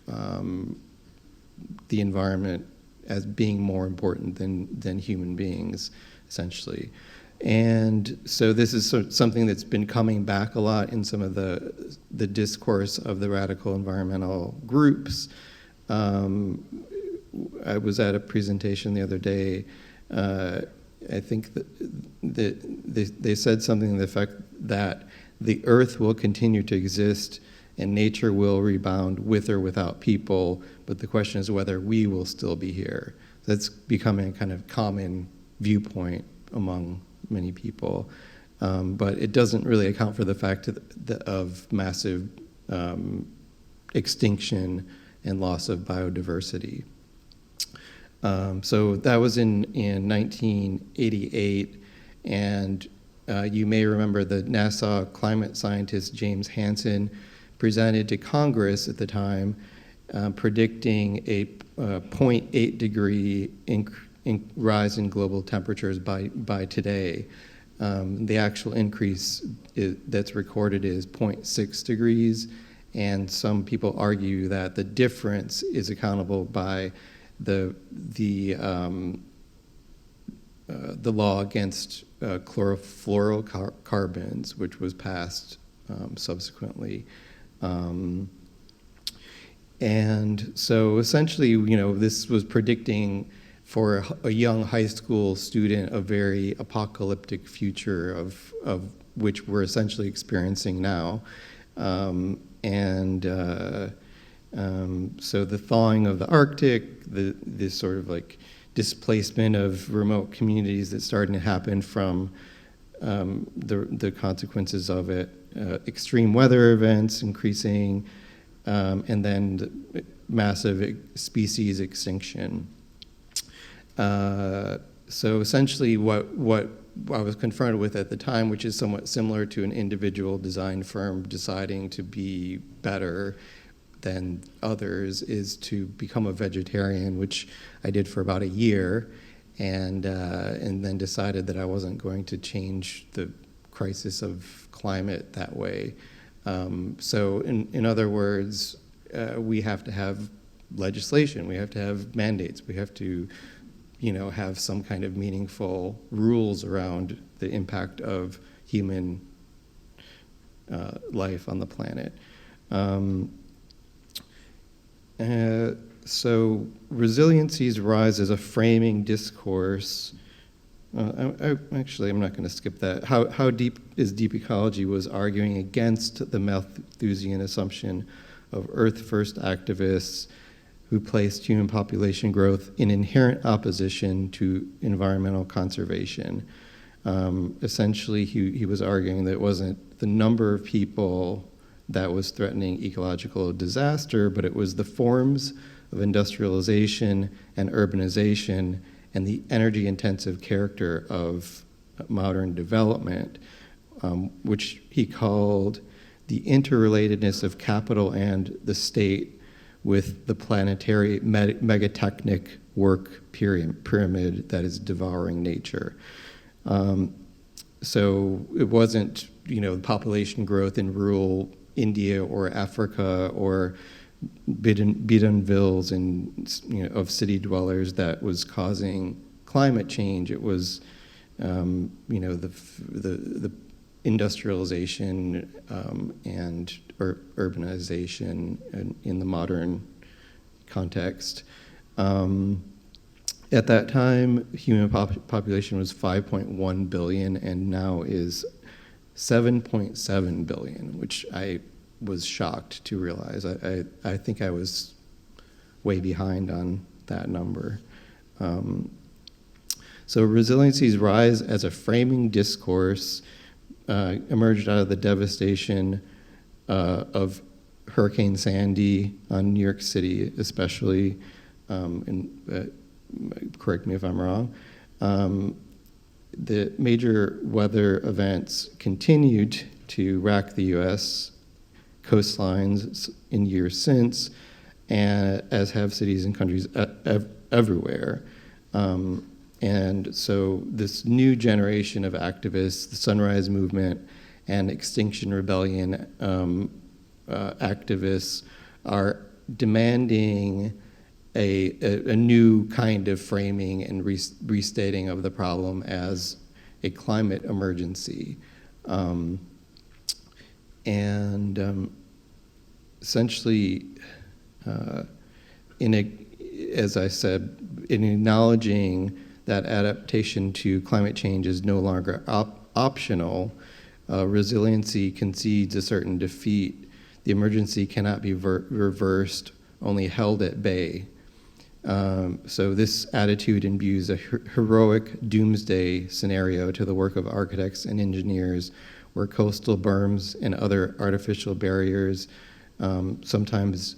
the environment as being more important than human beings, essentially. And so this is something that's been coming back a lot in some of the discourse of the radical environmental groups. I was at a presentation the other day. I think that they said something to the effect that the earth will continue to exist and nature will rebound with or without people, but the question is whether we will still be here. That's becoming a kind of common viewpoint among many people, but it doesn't really account for the fact of massive extinction and loss of biodiversity. So that was in 1988, and you may remember the NASA climate scientist James Hansen presented to Congress at the time, predicting a 0.8 degree rise in global temperatures by today. The actual increase that's recorded is 0.6 degrees, and some people argue that the difference is accountable by the law against chlorofluorocarbons, which was passed subsequently. And so essentially, this was predicting for a young high school student, a very apocalyptic future of which we're essentially experiencing now. So the thawing of the Arctic, this sort of like displacement of remote communities that's starting to happen from the consequences of it, extreme weather events increasing, and then the massive species extinction. So essentially what I was confronted with at the time, which is somewhat similar to an individual design firm deciding to be better than others, is to become a vegetarian, which I did for about a year, and then decided that I wasn't going to change the crisis of climate that way. So in other words, we have to have legislation, we have to have mandates, we have to have some kind of meaningful rules around the impact of human life on the planet. So resiliency's rise as a framing discourse. Actually, I'm not going to skip that. How deep is deep ecology was arguing against the Malthusian assumption of Earth First activists who placed human population growth in inherent opposition to environmental conservation. Essentially, he was arguing that it wasn't the number of people that was threatening ecological disaster, but it was the forms of industrialization and urbanization and the energy-intensive character of modern development, which he called the interrelatedness of capital and the state with the planetary megatechnic work pyramid that is devouring nature. So it wasn't, population growth in rural India or Africa or bidonvilles and of city dwellers that was causing climate change. It was, the industrialization and urbanization in the modern context. At that time, human population was 5.1 billion and now is 7.7 billion, which I was shocked to realize. I think I was way behind on that number. So resiliency's rise as a framing discourse emerged out of the devastation of Hurricane Sandy on New York City, especially, correct me if I'm wrong. The major weather events continued to rack the U.S. coastlines in years since, and as have cities and countries everywhere. And so this new generation of activists, the Sunrise Movement and Extinction Rebellion activists, are demanding a new kind of framing and restating of the problem as a climate emergency. Essentially, as I said, in acknowledging that adaptation to climate change is no longer optional, resiliency concedes a certain defeat. The emergency cannot be reversed, only held at bay. So this attitude imbues a heroic doomsday scenario to the work of architects and engineers, where coastal berms and other artificial barriers, sometimes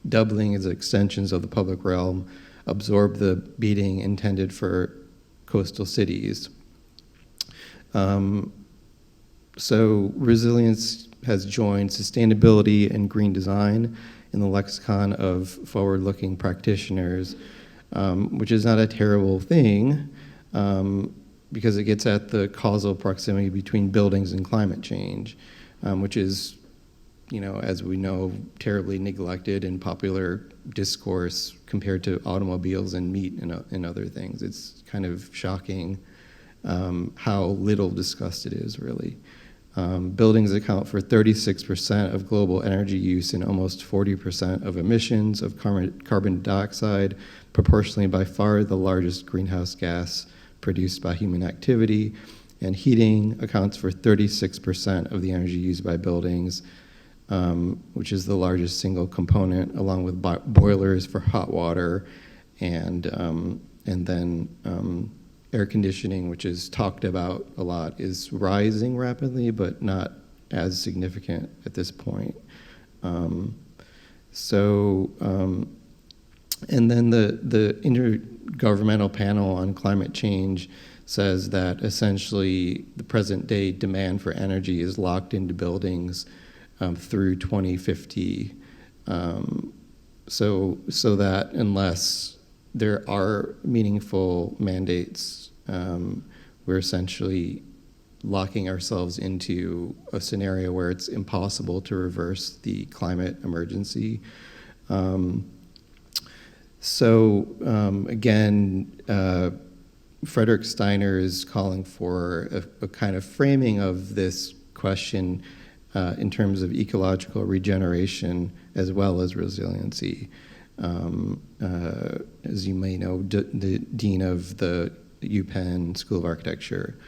doubling as extensions of the public realm, absorb the beating intended for coastal cities. So resilience has joined sustainability and green design in the lexicon of forward-looking practitioners, which is not a terrible thing, because it gets at the causal proximity between buildings and climate change, which is, as we know, terribly neglected in popular discourse compared to automobiles and meat and other things. It's kind of shocking how little discussed it is, really. Buildings account for 36% of global energy use and almost 40% of emissions of carbon dioxide, proportionally by far the largest greenhouse gas produced by human activity. And heating accounts for 36% of the energy used by buildings, which is the largest single component, along with boilers for hot water, and then air conditioning, which is talked about a lot, is rising rapidly, but not as significant at this point. And then the Intergovernmental Panel on Climate Change says that essentially the present day demand for energy is locked into buildings through 2050. So that unless there are meaningful mandates, we're essentially locking ourselves into a scenario where it's impossible to reverse the climate emergency. Again, Frederick Steiner is calling for a kind of framing of this question in terms of ecological regeneration as well as resiliency. As you may know, the dean of the UPenn School of Architecture.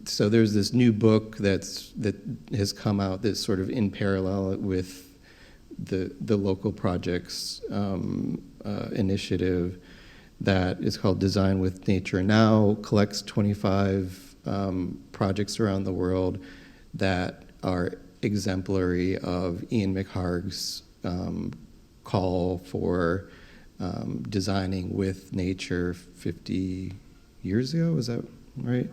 So there's this new book that has come out that's sort of in parallel with the local projects initiative that is called Design with Nature Now, collects 25 projects around the world that are exemplary of Ian McHarg's call for designing with nature 50 years ago, is that right?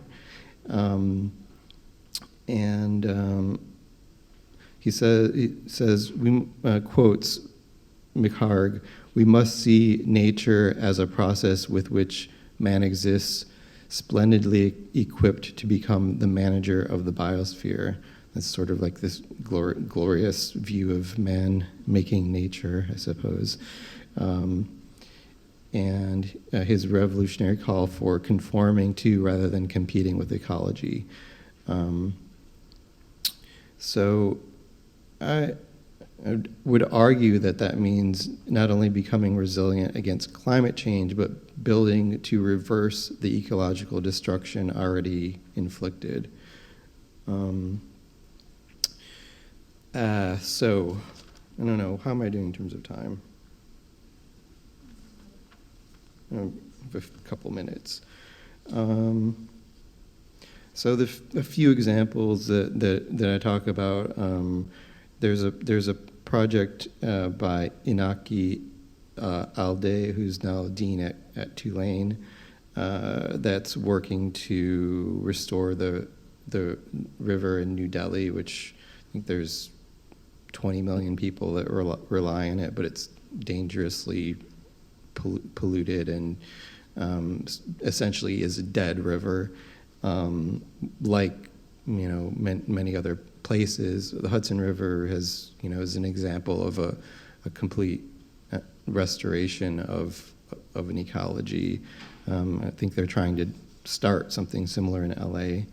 He says, quotes McHarg, "We must see nature as a process with which man exists, splendidly equipped to become the manager of the biosphere." That's sort of like this glorious view of man making nature, I suppose. And his revolutionary call for conforming to rather than competing with ecology. So I would argue that means not only becoming resilient against climate change, but building to reverse the ecological destruction already inflicted. So, I don't know, how am I doing in terms of time? I have a couple minutes. So a few examples that I talk about. There's a project by Inaki Alde, who's now dean at Tulane, that's working to restore the river in New Delhi, which I think there's 20 million people that rely on it, but it's dangerously polluted and essentially is a dead river. Like many other places, the Hudson River is an example of a complete restoration of an ecology. I think they're trying to start something similar in LA.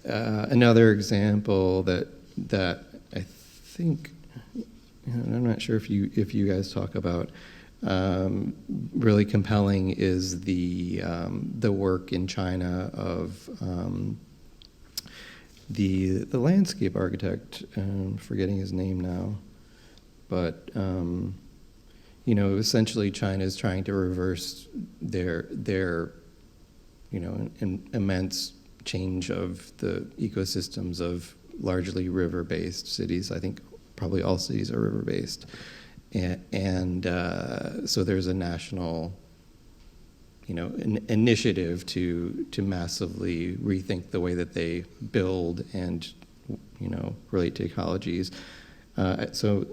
Another example that I think, I'm not sure if you guys talk about, really compelling is the work in China of the landscape architect. I'm forgetting his name now, but essentially China is trying to reverse their immense change of the ecosystems of largely river-based cities. I think probably all cities are river-based. And so there's a national, initiative to massively rethink the way that they build and, relate to ecologies. So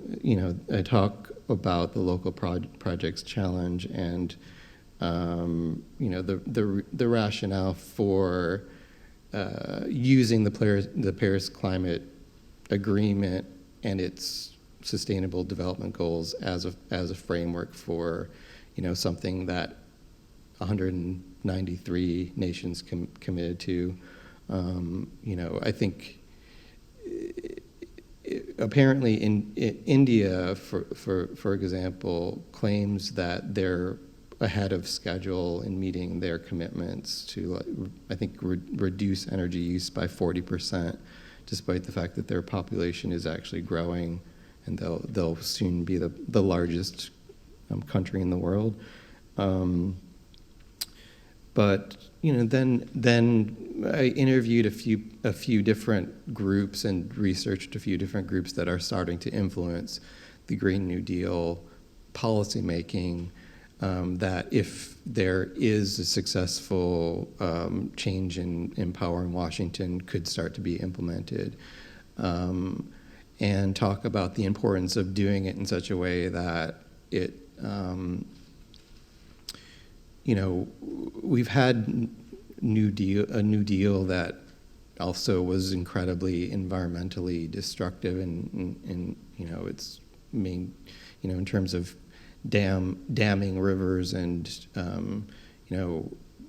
I talk about the local projects challenge and, the rationale for using the Paris Climate Agreement and its sustainable development goals as a framework for something that 93 nations committed to. I think apparently in India, for example, claims that they're ahead of schedule in meeting their commitments to, I think, reduce energy use by 40%, despite the fact that their population is actually growing, and they'll soon be the largest country in the world. But then I interviewed a few different groups and researched a few different groups that are starting to influence the Green New Deal policymaking. That if there is a successful change in power in Washington, could start to be implemented, and talk about the importance of doing it in such a way that it. We've had a New Deal that also was incredibly environmentally destructive, and its main, in terms of damming rivers, and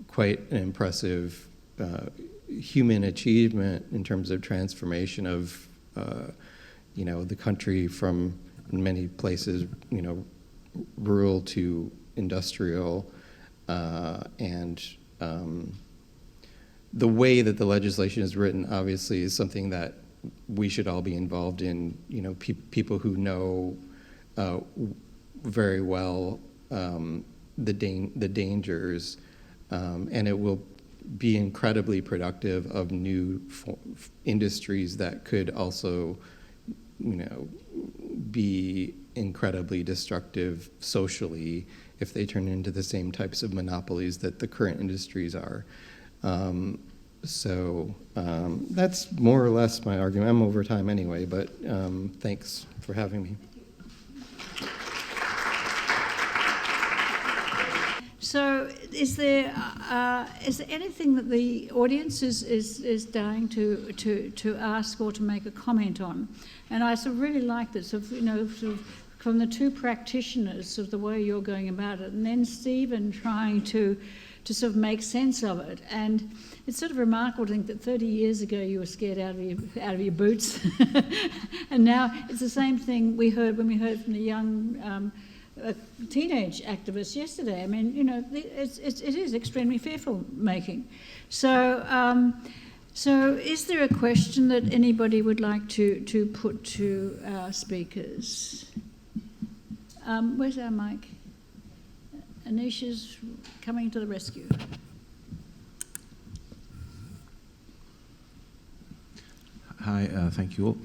quite an impressive human achievement in terms of transformation of the country from, in many places, rural to industrial, and the way that the legislation is written obviously is something that we should all be involved in. People who know very well the dangers, and it will be incredibly productive of new industries that could also, be incredibly destructive socially if they turn into the same types of monopolies that the current industries are. So that's more or less my argument. I'm over time anyway, but thanks for having me. So is there anything that the audience is dying to ask or to make a comment on? And I sort of really like this, sort of from the two practitioners of the way you're going about it, and then Stephen trying to sort of make sense of it. And it's sort of remarkable to think that 30 years ago you were scared out of your boots, and now it's the same thing we heard from the young teenage activists yesterday. I mean, it is extremely fearful-making. So is there a question that anybody would like to put to our speakers? Where's our mic? Anisha's coming to the rescue. Hi, thank you all.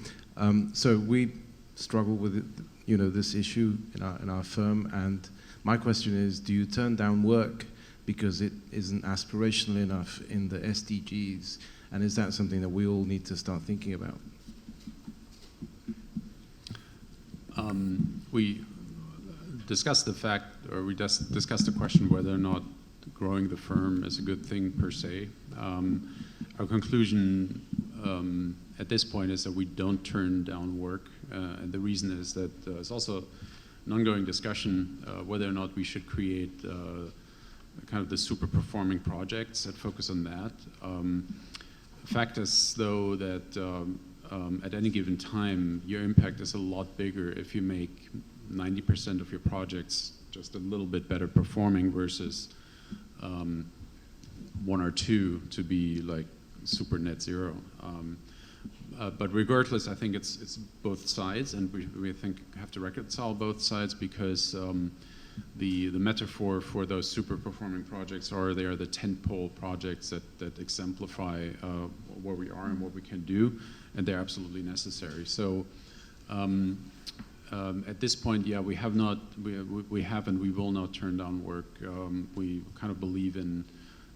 So we struggle with this issue in our firm, and my question is, do you turn down work because it isn't aspirational enough in the SDGs, and is that something that we all need to start thinking about? We discussed the fact, or we discussed the question whether or not growing the firm is a good thing per se. Our conclusion at this point is that we don't turn down work, and the reason is that it's also an ongoing discussion whether or not we should create kind of the super performing projects that focus on that. The fact is, though, that at any given time, your impact is a lot bigger if you make 90% of your projects just a little bit better performing versus one or two to be like super net zero. But regardless, I think it's both sides, and we think have to reconcile both sides, because the metaphor for those super performing projects they are the tentpole projects that exemplify where we are and what we can do, and they're absolutely necessary. So at this point, yeah, we have and we will not turn down work. We kind of believe in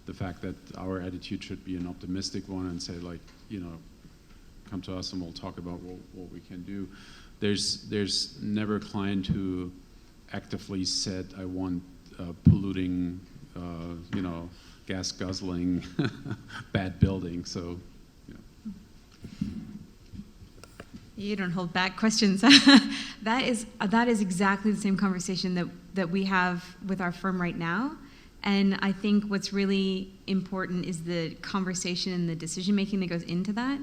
the fact that our attitude should be an optimistic one and say, like, come to us and we'll talk about what we can do. There's never a client who actively said, I want polluting, gas guzzling, bad building. So, You don't hold back questions. That is exactly the same conversation that we have with our firm right now. And I think what's really important is the conversation and the decision-making that goes into that.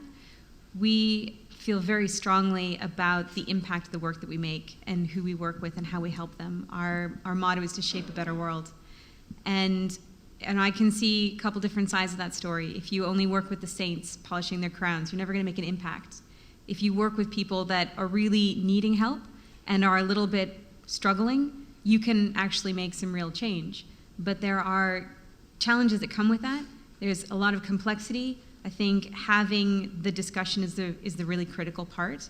We feel very strongly about the impact of the work that we make and who we work with and how we help them. Our motto is to shape a better world. And I can see a couple different sides of that story. If you only work with the saints polishing their crowns, you're never going to make an impact. If you work with people that are really needing help and are a little bit struggling, you can actually make some real change. But there are challenges that come with that. There's a lot of complexity. I think having the discussion is the really critical part.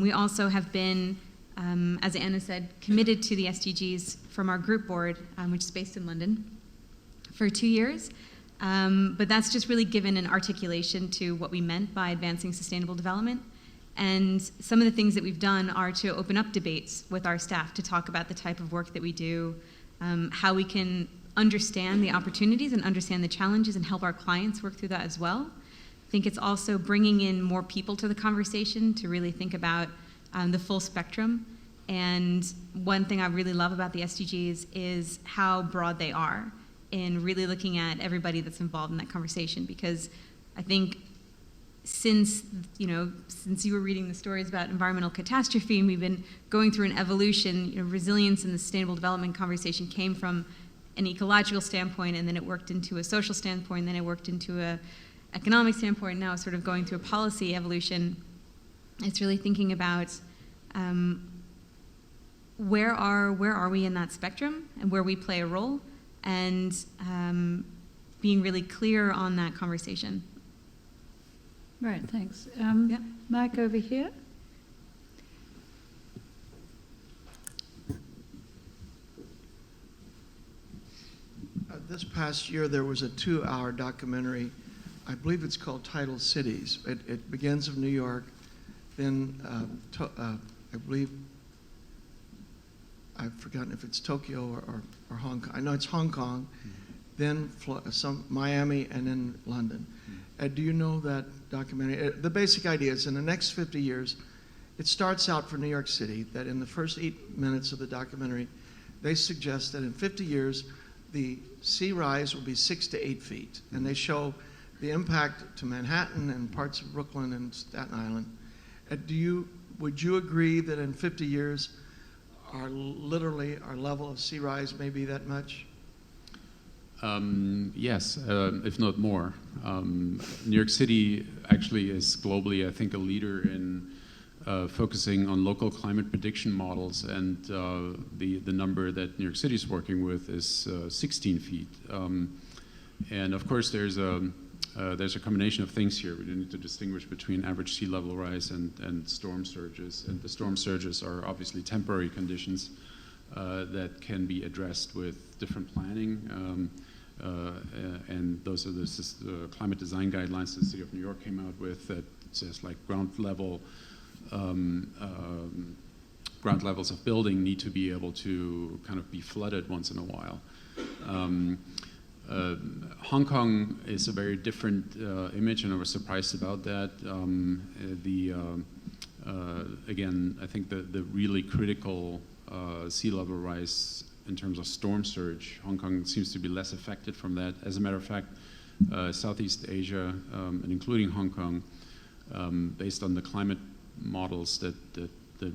We also have been, as Anna said, committed to the SDGs from our group board, which is based in London, for 2 years. But that's just really given an articulation to what we meant by advancing sustainable development. And some of the things that we've done are to open up debates with our staff to talk about the type of work that we do, how we can understand the opportunities and understand the challenges and help our clients work through that as well. I think it's also bringing in more people to the conversation to really think about the full spectrum. And one thing I really love about the SDGs is how broad they are in really looking at everybody that's involved in that conversation. Because I think since you were reading the stories about environmental catastrophe and we've been going through an evolution, resilience in the sustainable development conversation came from an ecological standpoint, and then it worked into a social standpoint, and then it worked into a economic standpoint, now sort of going through a policy evolution. It's really thinking about where are we in that spectrum and where we play a role, and being really clear on that conversation. Right, thanks. Yep. Mike, over here. This past year, there was a 2-hour documentary. I believe it's called Tidal Cities. It begins in New York, then I believe, I've forgotten if it's Tokyo or Hong Kong. I know it's Hong Kong, then Miami, and then London. Do you know that documentary? The basic idea is in the next 50 years, it starts out for New York City that in the first 8 minutes of the documentary, they suggest that in 50 years, the sea rise will be 6 to 8 feet. And they show the impact to Manhattan and parts of Brooklyn and Staten Island. Would you agree that in 50 years, our level of sea rise may be that much? Yes, if not more. New York City actually is globally, I think, a leader in focusing on local climate prediction models, and the number that New York City is working with is 16 feet. And of course, there's a combination of things here. We need to distinguish between average sea level rise and storm surges. And the storm surges are obviously temporary conditions that can be addressed with different planning. And those are the climate design guidelines that the City of New York came out with that says like ground levels of building need to be able to kind of be flooded once in a while. Hong Kong is a very different image, and I was surprised about that. Again, I think the really critical sea level rise in terms of storm surge, Hong Kong seems to be less affected from that. As a matter of fact, Southeast Asia, and including Hong Kong, based on the climate models that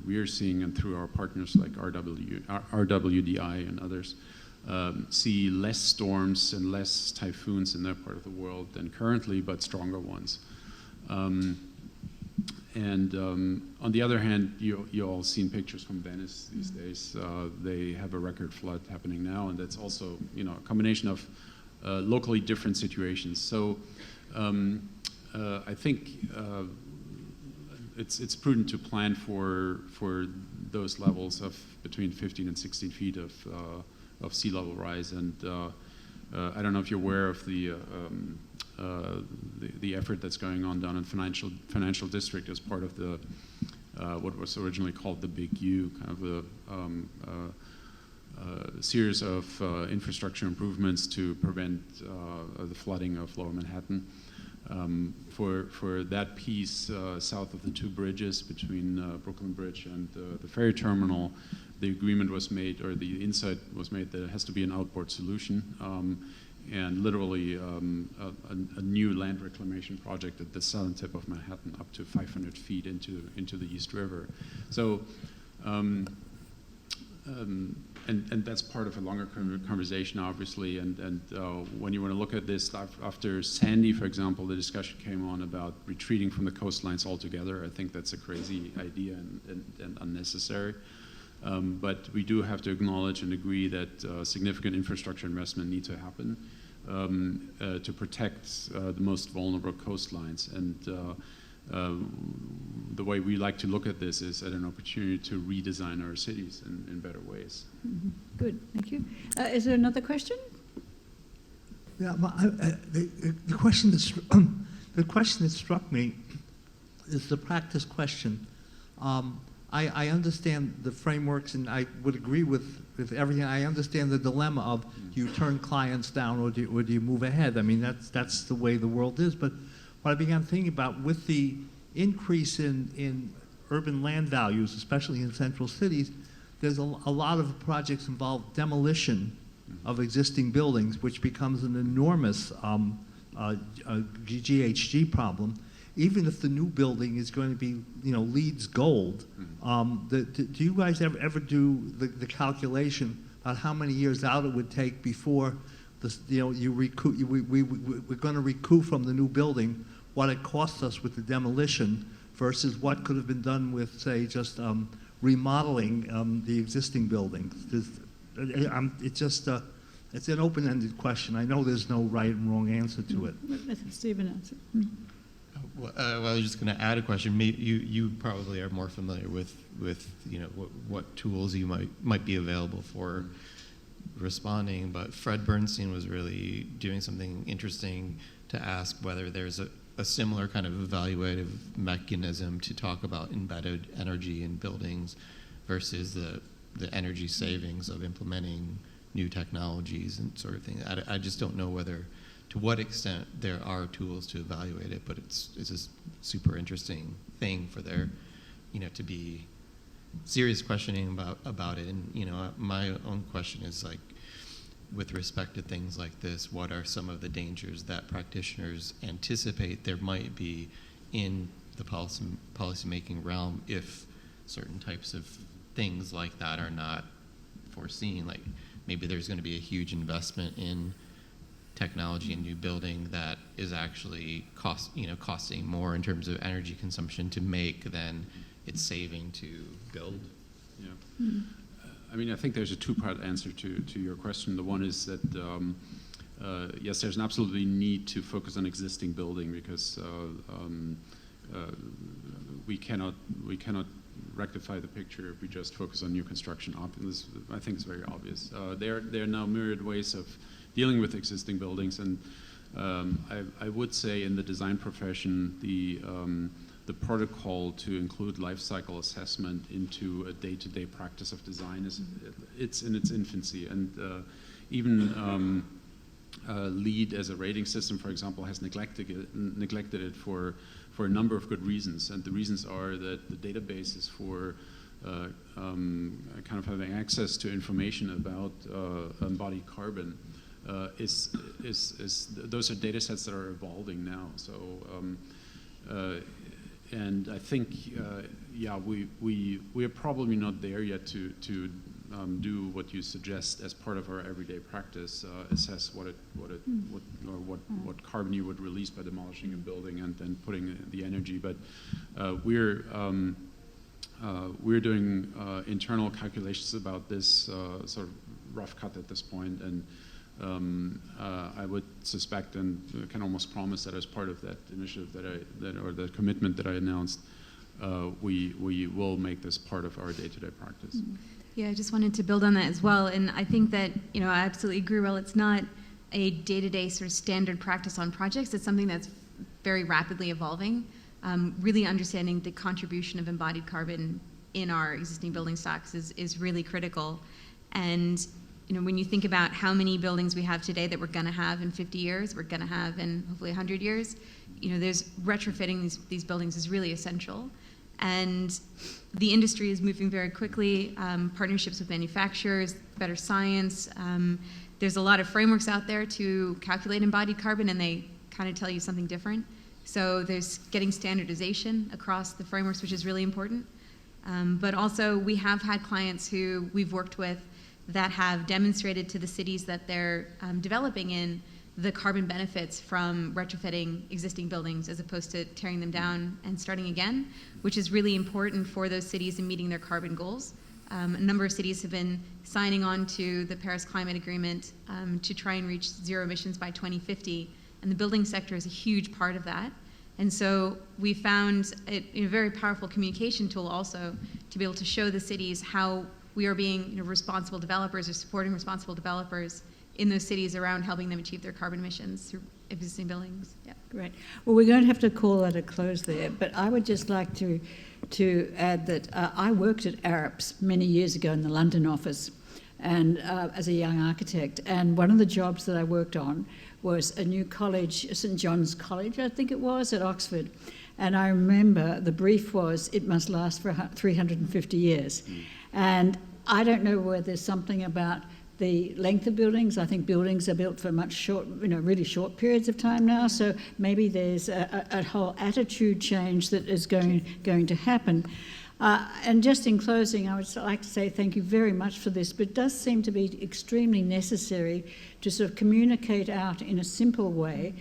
we're seeing and through our partners like RWDI and others, see less storms and less typhoons in that part of the world than currently, but stronger ones. And on the other hand, you all seen pictures from Venice these days. They have a record flood happening now, and that's also a combination of locally different situations. So I think it's prudent to plan for those levels of between 15 and 16 feet of sea level rise. And I don't know if you're aware of the effort that's going on down in financial district as part of the what was originally called the Big U, kind of a series of infrastructure improvements to prevent the flooding of Lower Manhattan. For that piece south of the two bridges between Brooklyn Bridge and the ferry terminal, the agreement was made, or the insight was made, that it has to be an outboard solution. And literally a new land reclamation project at the southern tip of Manhattan, up to 500 feet into the East River. So, and that's part of a longer conversation, obviously. And when you want to look at this, after Sandy, for example, the discussion came on about retreating from the coastlines altogether. I think that's a crazy idea and unnecessary. But we do have to acknowledge and agree that significant infrastructure investment needs to happen to protect the most vulnerable coastlines. And the way we like to look at this is at an opportunity to redesign our cities in better ways. Mm-hmm. Good, thank you. Is there another question? Yeah, the question that struck me is the practice question. I understand the frameworks, and I would agree with everything. I understand the dilemma of do you turn clients down or do you move ahead? I mean, that's the way the world is. But what I began thinking about, with the increase in urban land values, especially in central cities, there's a lot of projects involve demolition of existing buildings, which becomes an enormous GHG problem. Even if the new building is going to be, LEED's gold, do you guys ever do the calculation about how many years out it would take before we're going to recoup from the new building what it costs us with the demolition versus what could have been done with, say, just remodeling the existing buildings? It's an open-ended question. I know there's no right and wrong answer to it. Let Stephen answer. Well, I was just going to add a question. Maybe you probably are more familiar with what tools you might be available for responding. But Fred Bernstein was really doing something interesting to ask whether there's a similar kind of evaluative mechanism to talk about embedded energy in buildings versus the energy savings of implementing new technologies and sort of thing. I just don't know to what extent there are tools to evaluate it, but it's a super interesting thing for there, to be serious questioning about it. And my own question is, like, with respect to things like this, what are some of the dangers that practitioners anticipate there might be in the policymaking realm if certain types of things like that are not foreseen? Like, maybe there's going to be a huge investment in technology and new building that is actually costing more in terms of energy consumption to make than it's saving to build. Yeah. Mm-hmm. I mean, I think there's a two-part answer to your question. The one is that yes, there's an absolutely need to focus on existing building because we cannot rectify the picture if we just focus on new construction. I think it's very obvious. There are now myriad ways of dealing with existing buildings, and I would say in the design profession, the protocol to include life cycle assessment into a day-to-day practice of design it's in its infancy, and even LEED as a rating system, for example, has neglected it for a number of good reasons, and the reasons are that the databases for kind of having access to information about embodied carbon those are data sets that are evolving now. So, and I think, we are probably not there yet to do what you suggest as part of our everyday practice, assess what carbon you would release by demolishing a building and then putting the energy. But we're doing internal calculations about this sort of rough cut at this point, and I would suspect and can almost promise that as part of that initiative or the commitment that I announced, we will make this part of our day-to-day practice. Yeah, I just wanted to build on that as well, and I think that I absolutely agree. Well, it's not a day-to-day sort of standard practice on projects. It's something that's very rapidly evolving. Really understanding the contribution of embodied carbon in our existing building stocks is really critical, and when you think about how many buildings we have today that we're going to have in 50 years, we're going to have in hopefully 100 years, there's retrofitting these buildings is really essential. And the industry is moving very quickly, partnerships with manufacturers, better science. There's a lot of frameworks out there to calculate embodied carbon, and they kind of tell you something different. So there's getting standardization across the frameworks, which is really important. But also, we have had clients who we've worked with that have demonstrated to the cities that they're developing in the carbon benefits from retrofitting existing buildings as opposed to tearing them down and starting again, which is really important for those cities in meeting their carbon goals. A number of cities have been signing on to the Paris Climate Agreement to try and reach zero emissions by 2050, and the building sector is a huge part of that. And so we found it a very powerful communication tool also to be able to show the cities how we are being responsible developers or supporting responsible developers in those cities around helping them achieve their carbon emissions through existing buildings. Yep. Great. Well, we're going to have to call that a close there, but I would just like to add that I worked at Arups many years ago in the London office and as a young architect, and one of the jobs that I worked on was a new college, St John's College, I think it was, at Oxford. And I remember the brief was it must last for 350 years. And I don't know whether there's something about the length of buildings. I think buildings are built for much short, really short periods of time now. So maybe there's a whole attitude change that is going to happen. And just in closing, I would like to say thank you very much for this, but it does seem to be extremely necessary to sort of communicate out in a simple way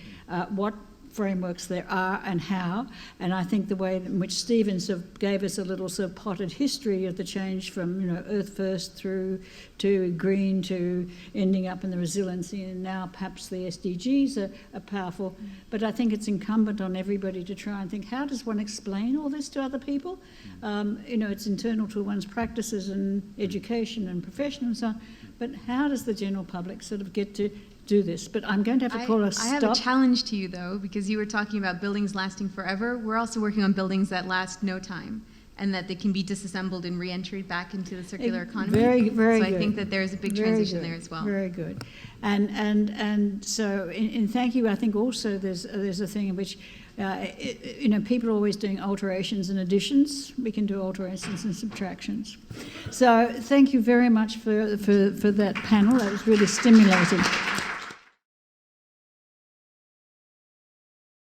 what frameworks there are and how. And I think the way in which Stephen sort of gave us a little sort of potted history of the change from Earth First through to green to ending up in the resiliency, and now perhaps the SDGs are powerful. But I think it's incumbent on everybody to try and think, how does one explain all this to other people? It's internal to one's practices and education and profession and so on, but how does the general public sort of get to do this? But I'm going to have to call a stop. I have a challenge to you, though, because you were talking about buildings lasting forever. We're also working on buildings that last no time, and that they can be disassembled and re-entered back into the circular economy. Very, very good. So I think that there's a big transition there as well. Very good. And so in thank you, I think also there's a thing in which people are always doing alterations and additions. We can do alterations and subtractions. So thank you very much for that panel. That was really stimulating.